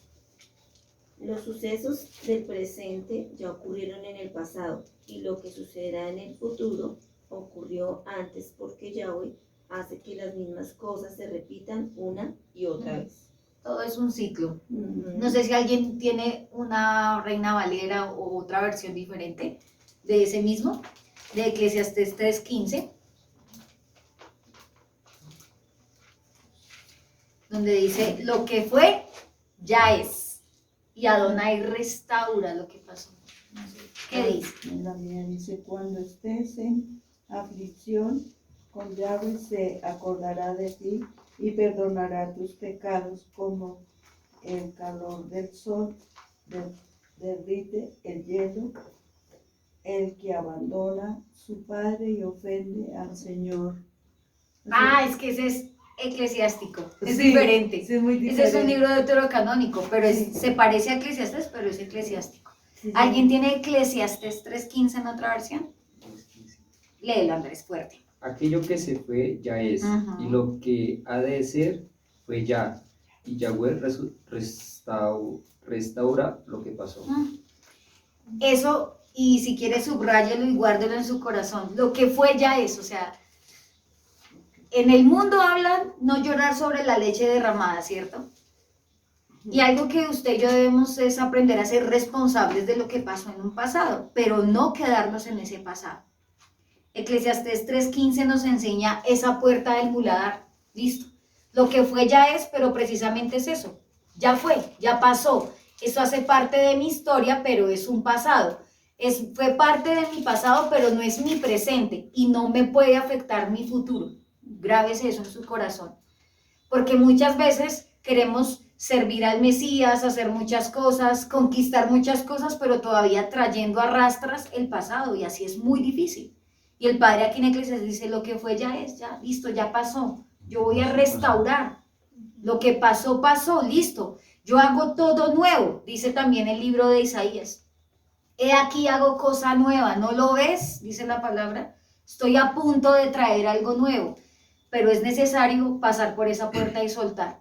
los sucesos del presente ya ocurrieron en el pasado y lo que sucederá en el futuro ocurrió antes porque Yahweh hace que las mismas cosas se repitan una y otra vez. Todo es un ciclo. No sé si alguien tiene una Reina Valera o otra versión diferente de ese mismo, de Eclesiastés 3:15, donde dice, lo que fue, ya es. Y Adonai restaura lo que pasó. No sé, ¿qué dice? En la mía dice, cuando estés en aflicción, con Yahweh se acordará de ti y perdonará tus pecados como el calor del sol derrite el hielo, el que abandona su padre y ofende al Señor. Ah, es que ese es eclesiástico, es Sí, diferente. sí, es muy Ese diferente. es un libro deuterocanónico, pero Sí. se parece a Eclesiastés, pero es eclesiástico. Sí, sí. ¿Alguien tiene Eclesiastés 3:15 en otra versión? Léelo, Andrés, fuerte. Aquello que se fue ya es, Ajá. y lo que ha de ser fue ya, y Yahweh restaura lo que pasó. Eso, y si quiere subráyelo y guárdelo en su corazón. Lo que fue ya es, o sea, en el mundo hablan no llorar sobre la leche derramada, ¿cierto? Y algo que usted y yo debemos es aprender a ser responsables de lo que pasó en un pasado, pero no quedarnos en ese pasado. Eclesiastés 3:15 nos enseña esa puerta del muladar. Listo. Lo que fue ya es, pero precisamente es eso. Ya fue, ya pasó. Eso hace parte de mi historia, pero es un pasado. Fue parte de mi pasado, pero no es mi presente y no me puede afectar mi futuro. Grábese eso en su corazón. Porque muchas veces queremos servir al Mesías, hacer muchas cosas, conquistar muchas cosas, pero todavía trayendo a rastras el pasado y así es muy difícil. Y el Padre aquí en Eclesiastés dice, lo que fue ya es, ya, listo, ya pasó. Yo voy a restaurar. Lo que pasó, pasó, listo. Yo hago todo nuevo, dice también el libro de Isaías. He aquí hago cosa nueva, ¿no lo ves? Dice la palabra. Estoy a punto de traer algo nuevo, pero es necesario pasar por esa puerta y soltar.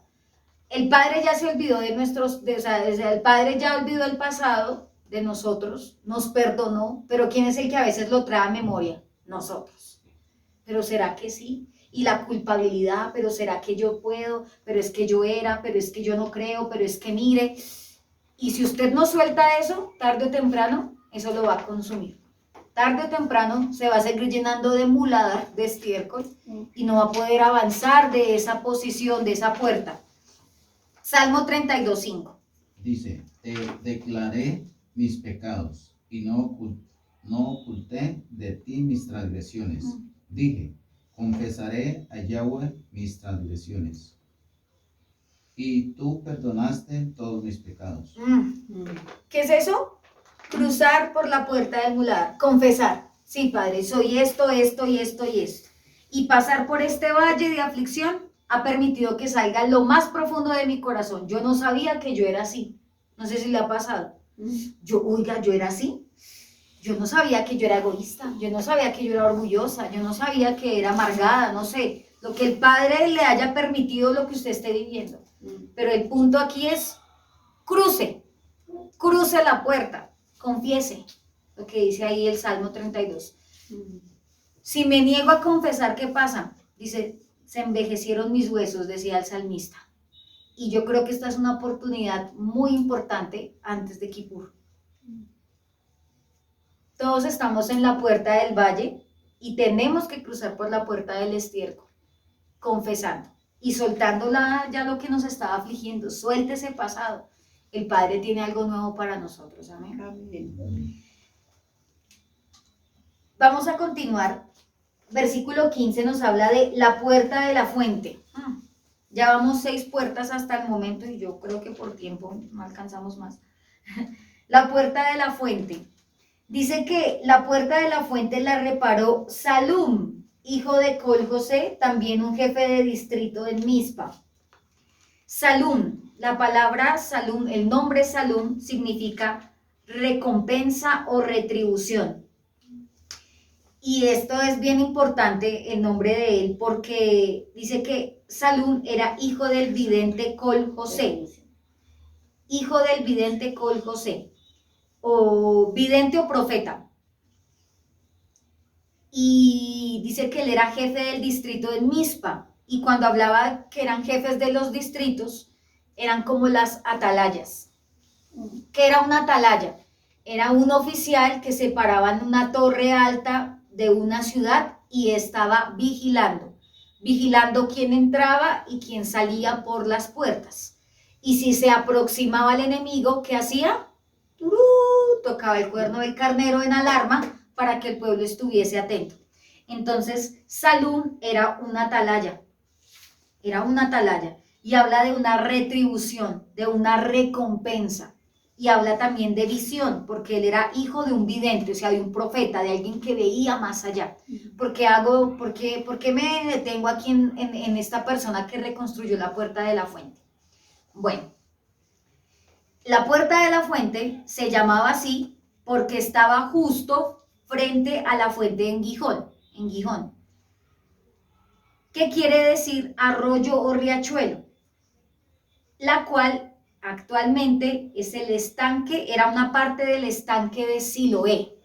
El Padre ya se olvidó de el Padre ya olvidó el pasado de nosotros, nos perdonó, pero ¿quién es el que a veces lo trae a memoria? Nosotros. Pero ¿será que sí? Y la culpabilidad, pero ¿será que yo puedo? Pero es que yo era, pero es que yo no creo, pero es que mire. Y si usted no suelta eso, tarde o temprano, eso lo va a consumir. Tarde o temprano se va a seguir llenando de muladar, de estiércol, y no va a poder avanzar de esa posición, de esa puerta. Salmo 32:5. Dice, te declaré mis pecados y no oculté de ti mis transgresiones. Dije, confesaré a Yahweh mis transgresiones. Y tú perdonaste todos mis pecados. ¿Qué es eso? Cruzar por la puerta del muladar, confesar. Sí, Padre, soy esto, esto y esto y esto. Y pasar por este valle de aflicción ha permitido que salga lo más profundo de mi corazón. Yo no sabía que yo era así. No sé si le ha pasado. Yo era así. yo no sabía que yo era egoísta, yo no sabía que yo era orgullosa, yo no sabía que era amargada, no sé, lo que el Padre le haya permitido lo que usted esté viviendo. Pero el punto aquí es, cruce la puerta, confiese, lo que dice ahí el Salmo 32. Si me niego a confesar, ¿qué pasa? Dice, se envejecieron mis huesos, decía el salmista. Y yo creo que esta es una oportunidad muy importante antes de Kipur. Todos estamos en la puerta del valle y tenemos que cruzar por la puerta del estiércol, confesando y soltando ya lo que nos estaba afligiendo. Suelte ese pasado. El Padre tiene algo nuevo para nosotros. Amén. Amén. Vamos a continuar. Versículo 15 nos habla de la puerta de la fuente. Ya vamos 6 puertas hasta el momento y yo creo que por tiempo no alcanzamos más. La puerta de la fuente. Dice que la puerta de la fuente la reparó Salum, hijo de Col José, también un jefe de distrito en Mizpa. Salum, la palabra Salum, el nombre Salum significa recompensa o retribución. Y esto es bien importante, el nombre de él, porque dice que Salum era hijo del vidente Col José. Hijo del vidente Col José, o vidente o profeta. Y dice que él era jefe del distrito de Mizpa. Y cuando hablaba que eran jefes de los distritos, eran como las atalayas. ¿Qué era una atalaya? Era un oficial que se paraba en una torre alta de una ciudad y estaba vigilando quién entraba y quién salía por las puertas. Y si se aproximaba al enemigo, ¿qué hacía? ¡Turú! Tocaba el cuerno del carnero en alarma para que el pueblo estuviese atento. Entonces, Salum era una atalaya, y habla de una retribución, de una recompensa. Y habla también de visión, porque él era hijo de un vidente, o sea, de un profeta, de alguien que veía más allá. ¿Por qué me detengo aquí en esta persona que reconstruyó la puerta de la fuente? Bueno, la puerta de la fuente se llamaba así porque estaba justo frente a la fuente en Gijón. ¿Qué quiere decir arroyo o riachuelo? La cual actualmente es el estanque, era una parte del estanque de Siloé.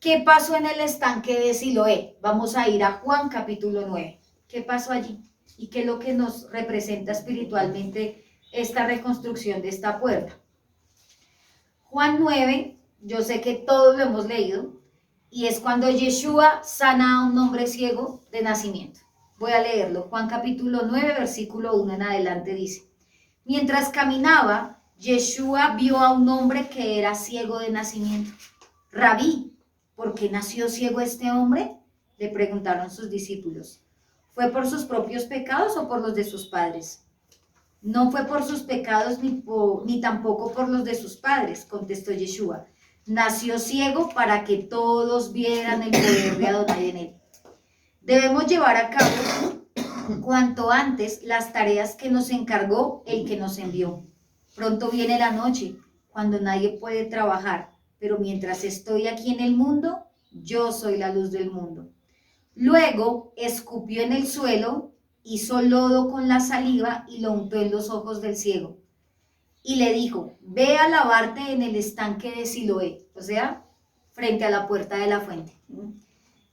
¿Qué pasó en el estanque de Siloé? Vamos a ir a Juan capítulo 9. ¿Qué pasó allí? ¿Y qué es lo que nos representa espiritualmente esta reconstrucción de esta puerta? Juan 9, yo sé que todos lo hemos leído, y es cuando Yeshua sana a un hombre ciego de nacimiento. Voy a leerlo. Juan capítulo 9, versículo 1 en adelante dice: Mientras caminaba, Yeshua vio a un hombre que era ciego de nacimiento. Rabí, ¿por qué nació ciego este hombre?, le preguntaron sus discípulos. ¿Fue por sus propios pecados o por los de sus padres? No fue por sus pecados ni tampoco por los de sus padres, contestó Yeshua. Nació ciego para que todos vieran el poder de Adonai en él. Debemos llevar a cabo cuanto antes las tareas que nos encargó el que nos envió. Pronto viene la noche, cuando nadie puede trabajar, pero mientras estoy aquí en el mundo, yo soy la luz del mundo. Luego escupió en el suelo, hizo lodo con la saliva y lo untó en los ojos del ciego. Y le dijo: ve a lavarte en el estanque de Siloé, o sea, frente a la puerta de la fuente.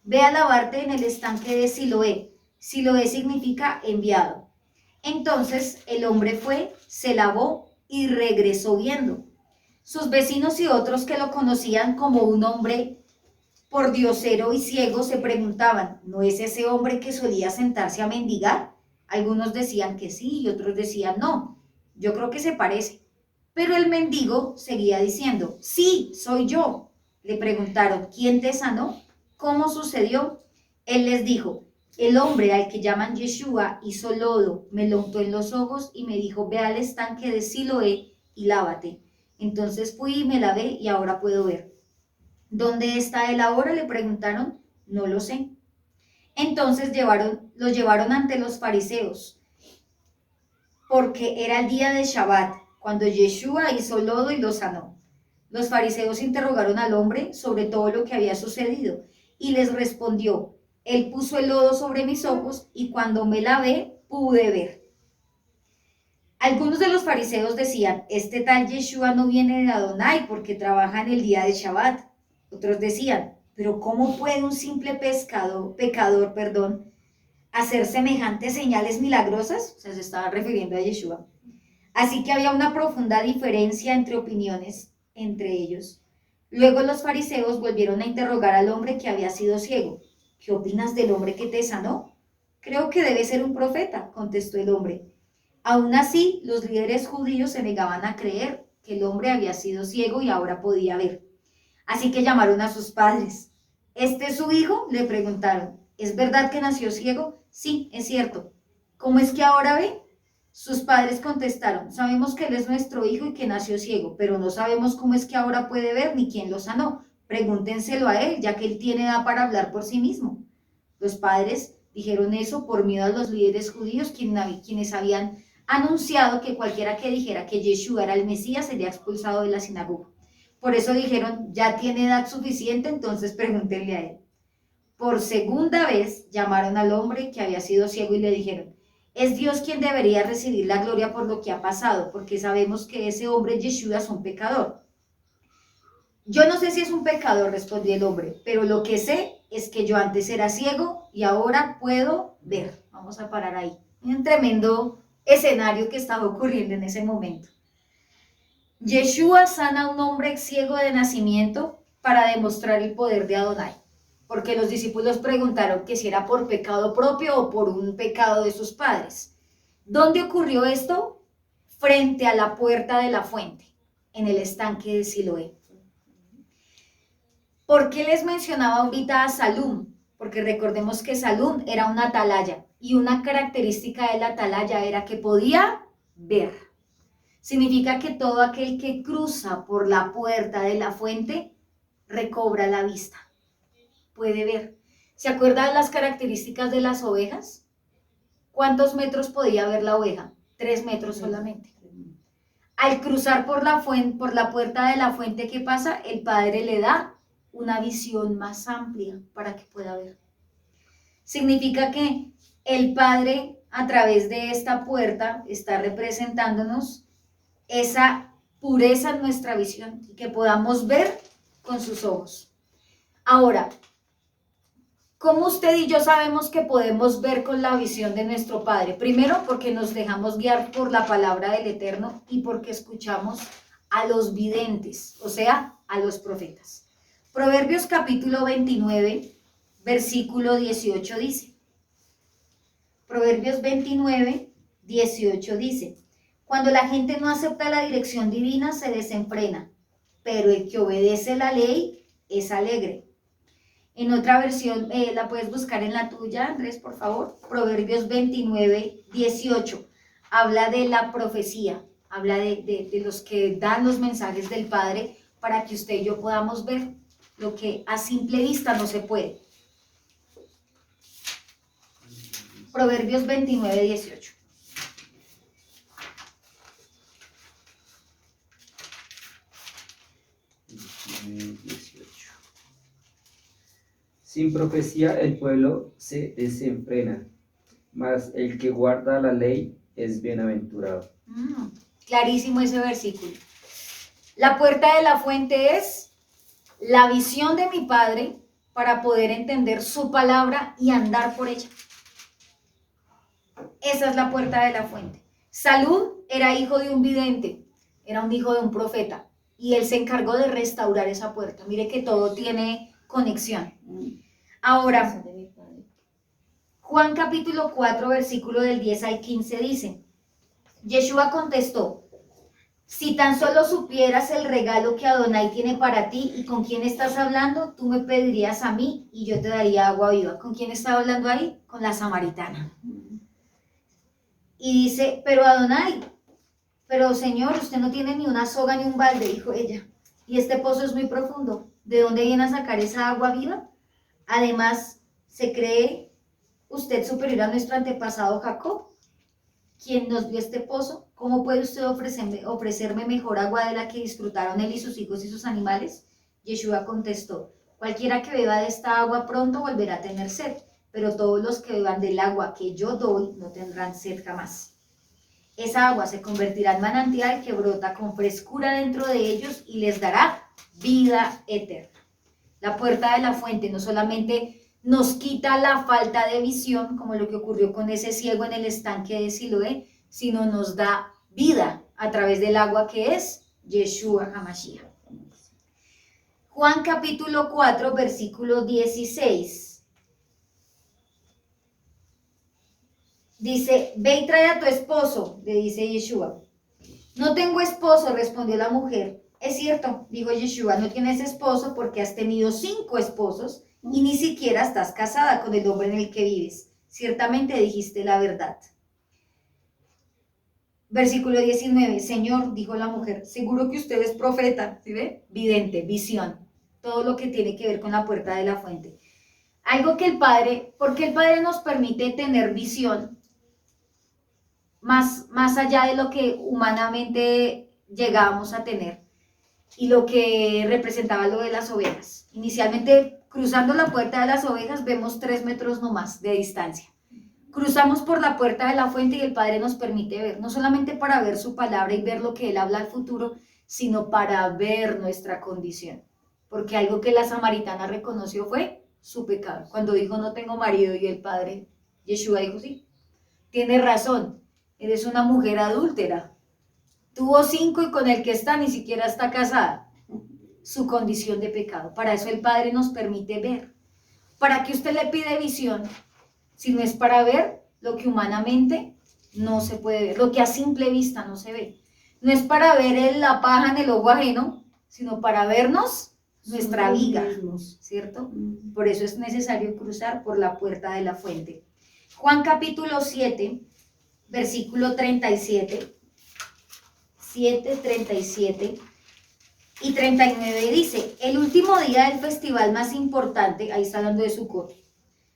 Ve a lavarte en el estanque de Siloé. Siloé significa enviado. Entonces el hombre fue, se lavó y regresó viendo. Sus vecinos y otros que lo conocían como un hombre pordiosero y ciego se preguntaban: ¿no es ese hombre que solía sentarse a mendigar? Algunos decían que sí y otros decían no. Yo creo que se parece. Pero el mendigo seguía diciendo: sí, soy yo. Le preguntaron: ¿quién te sanó? ¿Cómo sucedió? Él les dijo: el hombre al que llaman Yeshua hizo lodo, me lo untó en los ojos y me dijo: ve al estanque de Siloé y lávate. Entonces fui y me lavé y ahora puedo ver. ¿Dónde está él ahora?, le preguntaron. No lo sé. Entonces lo llevaron ante los fariseos, porque era el día de Shabbat, cuando Yeshua hizo lodo y lo sanó. Los fariseos interrogaron al hombre sobre todo lo que había sucedido y les respondió: Él puso el lodo sobre mis ojos y cuando me lavé pude ver. Algunos de los fariseos decían: este tal Yeshua no viene de Adonai porque trabaja en el día de Shabbat. Otros decían: pero ¿cómo puede un simple pecador, hacer semejantes señales milagrosas? O sea, se estaba refiriendo a Yeshua. Así que había una profunda diferencia entre opiniones entre ellos. Luego los fariseos volvieron a interrogar al hombre que había sido ciego. ¿Qué opinas del hombre que te sanó? Creo que debe ser un profeta, contestó el hombre. Aún así, los líderes judíos se negaban a creer que el hombre había sido ciego y ahora podía ver. Así que llamaron a sus padres. ¿Este es su hijo?, le preguntaron. ¿Es verdad que nació ciego? Sí, es cierto. ¿Cómo es que ahora ve? Sus padres contestaron: sabemos que él es nuestro hijo y que nació ciego, pero no sabemos cómo es que ahora puede ver ni quién lo sanó. Pregúntenselo a él, ya que él tiene edad para hablar por sí mismo. Los padres dijeron eso por miedo a los líderes judíos, quienes habían anunciado que cualquiera que dijera que Yeshua era el Mesías sería expulsado de la sinagoga. Por eso dijeron: ya tiene edad suficiente, entonces pregúntenle a él. Por segunda vez llamaron al hombre que había sido ciego y le dijeron: es Dios quien debería recibir la gloria por lo que ha pasado, porque sabemos que ese hombre Yeshua es un pecador. Yo no sé si es un pecador, respondió el hombre, pero lo que sé es que yo antes era ciego y ahora puedo ver. Vamos a parar ahí. Un tremendo escenario que estaba ocurriendo en ese momento. Yeshua sana a un hombre ciego de nacimiento para demostrar el poder de Adonai, porque los discípulos preguntaron que si era por pecado propio o por un pecado de sus padres. ¿Dónde ocurrió esto? Frente a la puerta de la fuente, en el estanque de Siloé. ¿Por qué les mencionaba ahorita a Salum? Porque recordemos que Salum era una atalaya, y una característica de la atalaya era que podía ver. Significa que todo aquel que cruza por la puerta de la fuente recobra la vista, puede ver. ¿Se acuerda de las características de las ovejas? ¿Cuántos metros podía ver la oveja? 3 metros solamente. Al cruzar por la puerta de la fuente, ¿qué pasa? El Padre le da una visión más amplia para que pueda ver. Significa que el Padre, a través de esta puerta, está representándonos esa pureza en nuestra visión y que podamos ver con sus ojos. Ahora, ¿cómo usted y yo sabemos que podemos ver con la visión de nuestro Padre? Primero, porque nos dejamos guiar por la palabra del Eterno y porque escuchamos a los videntes, o sea, a los profetas. Proverbios capítulo 29, versículo 18 dice. Proverbios 29, 18 dice: cuando la gente no acepta la dirección divina se desenfrena, pero el que obedece la ley es alegre. En otra versión, la puedes buscar en la tuya, Andrés, por favor. Proverbios 29, 18. Habla de la profecía, habla de los que dan los mensajes del Padre para que usted y yo podamos ver lo que a simple vista no se puede. Proverbios 29, 18. Sin profecía el pueblo se desenfrena, mas el que guarda la ley es bienaventurado. Clarísimo ese versículo. La puerta de la fuente es la visión de mi Padre para poder entender su palabra y andar por ella. Esa es la puerta de la fuente. Salud era hijo de un vidente, era un hijo de un profeta, y él se encargó de restaurar esa puerta. Mire que todo tiene conexión. Ahora, Juan capítulo 4, versículo del 10 al 15 dice: Yeshua contestó: si tan solo supieras el regalo que Adonai tiene para ti y con quién estás hablando, tú me pedirías a mí y yo te daría agua viva. ¿Con quién estaba hablando ahí? Con la samaritana. Y dice: pero Adonai, pero Señor, usted no tiene ni una soga ni un balde, dijo ella. Y este pozo es muy profundo. ¿De dónde viene a sacar esa agua viva? Además, ¿se cree usted superior a nuestro antepasado Jacob? quien nos dio este pozo, ¿cómo puede usted ofrecerme mejor agua de la que disfrutaron él y sus hijos y sus animales? Yeshua contestó, cualquiera que beba de esta agua pronto volverá a tener sed, pero todos los que beban del agua que yo doy no tendrán sed jamás. Esa agua se convertirá en manantial que brota con frescura dentro de ellos y les dará vida eterna. La puerta de la fuente no solamente nos quita la falta de visión, como lo que ocurrió con ese ciego en el estanque de Siloé, sino nos da vida a través del agua que es Yeshua HaMashiach. Juan capítulo 4, versículo 16. Dice, ve y trae a tu esposo, le dice Yeshua. No tengo esposo, respondió la mujer. Es cierto, dijo Yeshua, no tienes esposo porque has tenido 5 esposos y ni siquiera estás casada con el hombre en el que vives. Ciertamente dijiste la verdad. Versículo 19, Señor, dijo la mujer, seguro que usted es profeta, ¿sí ve? Vidente, visión, todo lo que tiene que ver con la puerta de la fuente. Algo que el Padre, porque el Padre nos permite tener visión más allá de lo que humanamente llegábamos a tener y lo que representaba lo de las ovejas. Inicialmente, cruzando la puerta de las ovejas, vemos 3 metros nomás de distancia. Cruzamos por la puerta de la fuente y el Padre nos permite ver, no solamente para ver su palabra y ver lo que Él habla al futuro, sino para ver nuestra condición. Porque algo que la samaritana reconoció fue su pecado. Cuando dijo no tengo marido y el Padre, Yeshua dijo sí, tienes razón, eres una mujer adúltera. Tuvo 5 y con el que está ni siquiera está casada. Su condición de pecado. Para eso el Padre nos permite ver. ¿Para qué usted le pide visión? Si no es para ver lo que humanamente no se puede ver, lo que a simple vista no se ve. No es para ver la paja en el ojo ajeno, sino para vernos nuestra viga, ¿cierto? Por eso es necesario cruzar por la puerta de la fuente. Juan capítulo 7, versículo 37, 7, 37 y 39 dice, el último día del festival más importante, ahí está hablando de Sukkot,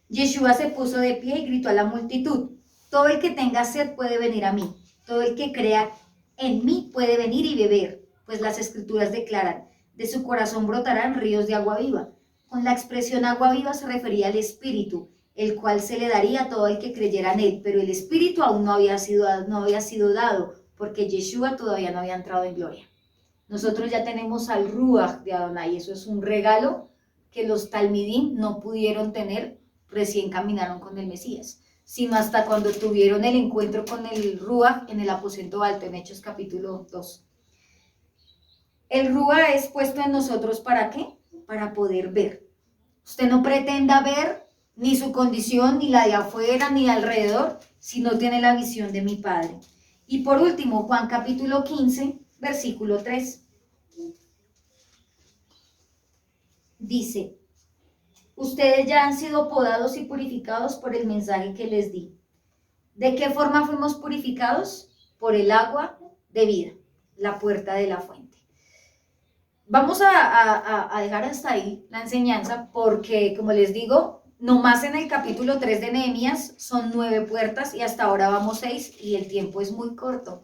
Yeshua se puso de pie y gritó a la multitud, todo el que tenga sed puede venir a mí, todo el que crea en mí puede venir y beber, pues las escrituras declaran, de su corazón brotarán ríos de agua viva. Con la expresión agua viva se refería al Espíritu, el cual se le daría a todo el que creyera en él, pero el Espíritu aún no había sido dado, porque Yeshua todavía no había entrado en gloria. Nosotros ya tenemos al Ruach de Adonai, eso es un regalo que los Talmidim no pudieron tener recién caminaron con el Mesías, sino hasta cuando tuvieron el encuentro con el Ruach en el aposento alto, en Hechos capítulo 2. El Ruach es puesto en nosotros ¿para qué? Para poder ver. Usted no pretenda ver ni su condición, ni la de afuera, ni de alrededor, si no tiene la visión de mi Padre. Y por último, Juan capítulo 15, versículo 3. Dice, ustedes ya han sido podados y purificados por el mensaje que les di. ¿De qué forma fuimos purificados? Por el agua de vida, la puerta de la fuente. Vamos a dejar hasta ahí la enseñanza porque, como les digo, nomás en el capítulo 3 de Nehemías son 9 puertas y hasta ahora vamos 6 y el tiempo es muy corto.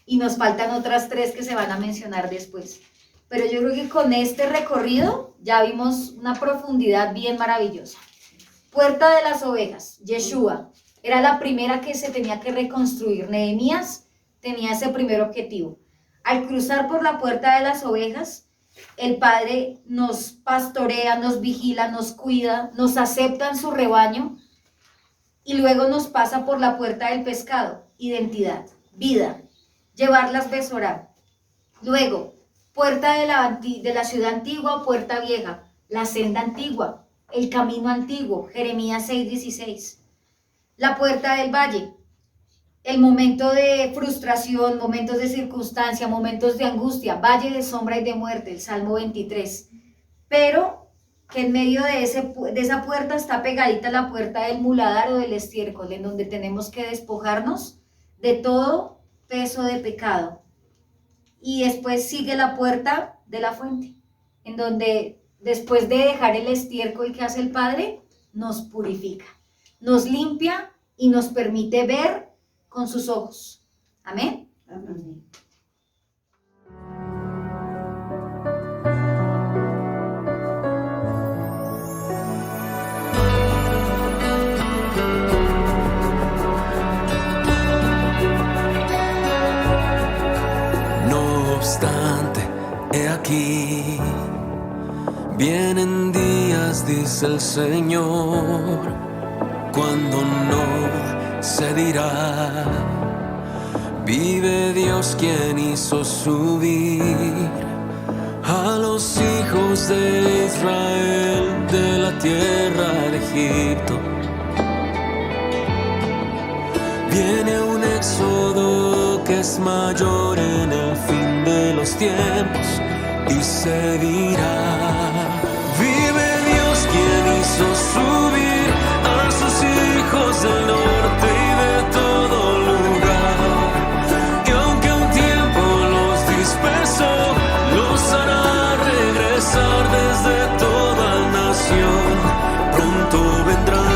Y nos faltan otras 3 que se van a mencionar después. Pero yo creo que con este recorrido ya vimos una profundidad bien maravillosa. Puerta de las ovejas, Yeshua, era la primera que se tenía que reconstruir. Nehemías tenía ese primer objetivo. Al cruzar por la puerta de las ovejas, el Padre nos pastorea, nos vigila, nos cuida, nos acepta en su rebaño y luego nos pasa por la puerta del pescado, identidad, vida, llevar las besorá. Luego, puerta de la ciudad antigua, puerta vieja, la senda antigua, el camino antiguo, Jeremías 6:16. La puerta del valle, el momento de frustración, momentos de circunstancia, momentos de angustia, valle de sombra y de muerte, el Salmo 23. Pero que en medio de esa puerta está pegadita la puerta del muladar o del estiércol, en donde tenemos que despojarnos de todo peso de pecado. Y después sigue la puerta de la fuente, en donde después de dejar el estiércol que hace el Padre, nos purifica, nos limpia y nos permite ver con sus ojos. Amén. Amén. No obstante, he aquí, vienen días, dice el Señor, cuando no se dirá, vive Dios quien hizo subir a los hijos de Israel de la tierra de Egipto. Viene un éxodo que es mayor en el fin de los tiempos y se dirá, vive Dios quien hizo subir a sus hijos del norte y de todo lugar, y aunque un tiempo los dispersó, los hará regresar desde toda nación. Pronto vendrá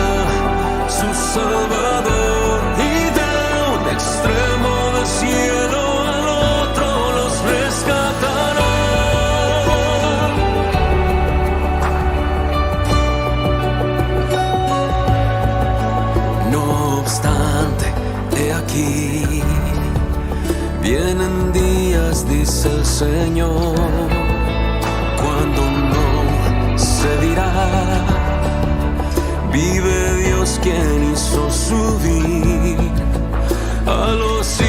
su Salvador y de un extremo del cielo al otro los rescatará. No obstante, he aquí, vienen días, dice el Señor, cuando no se dirá, vive Dios quien hizo subir a los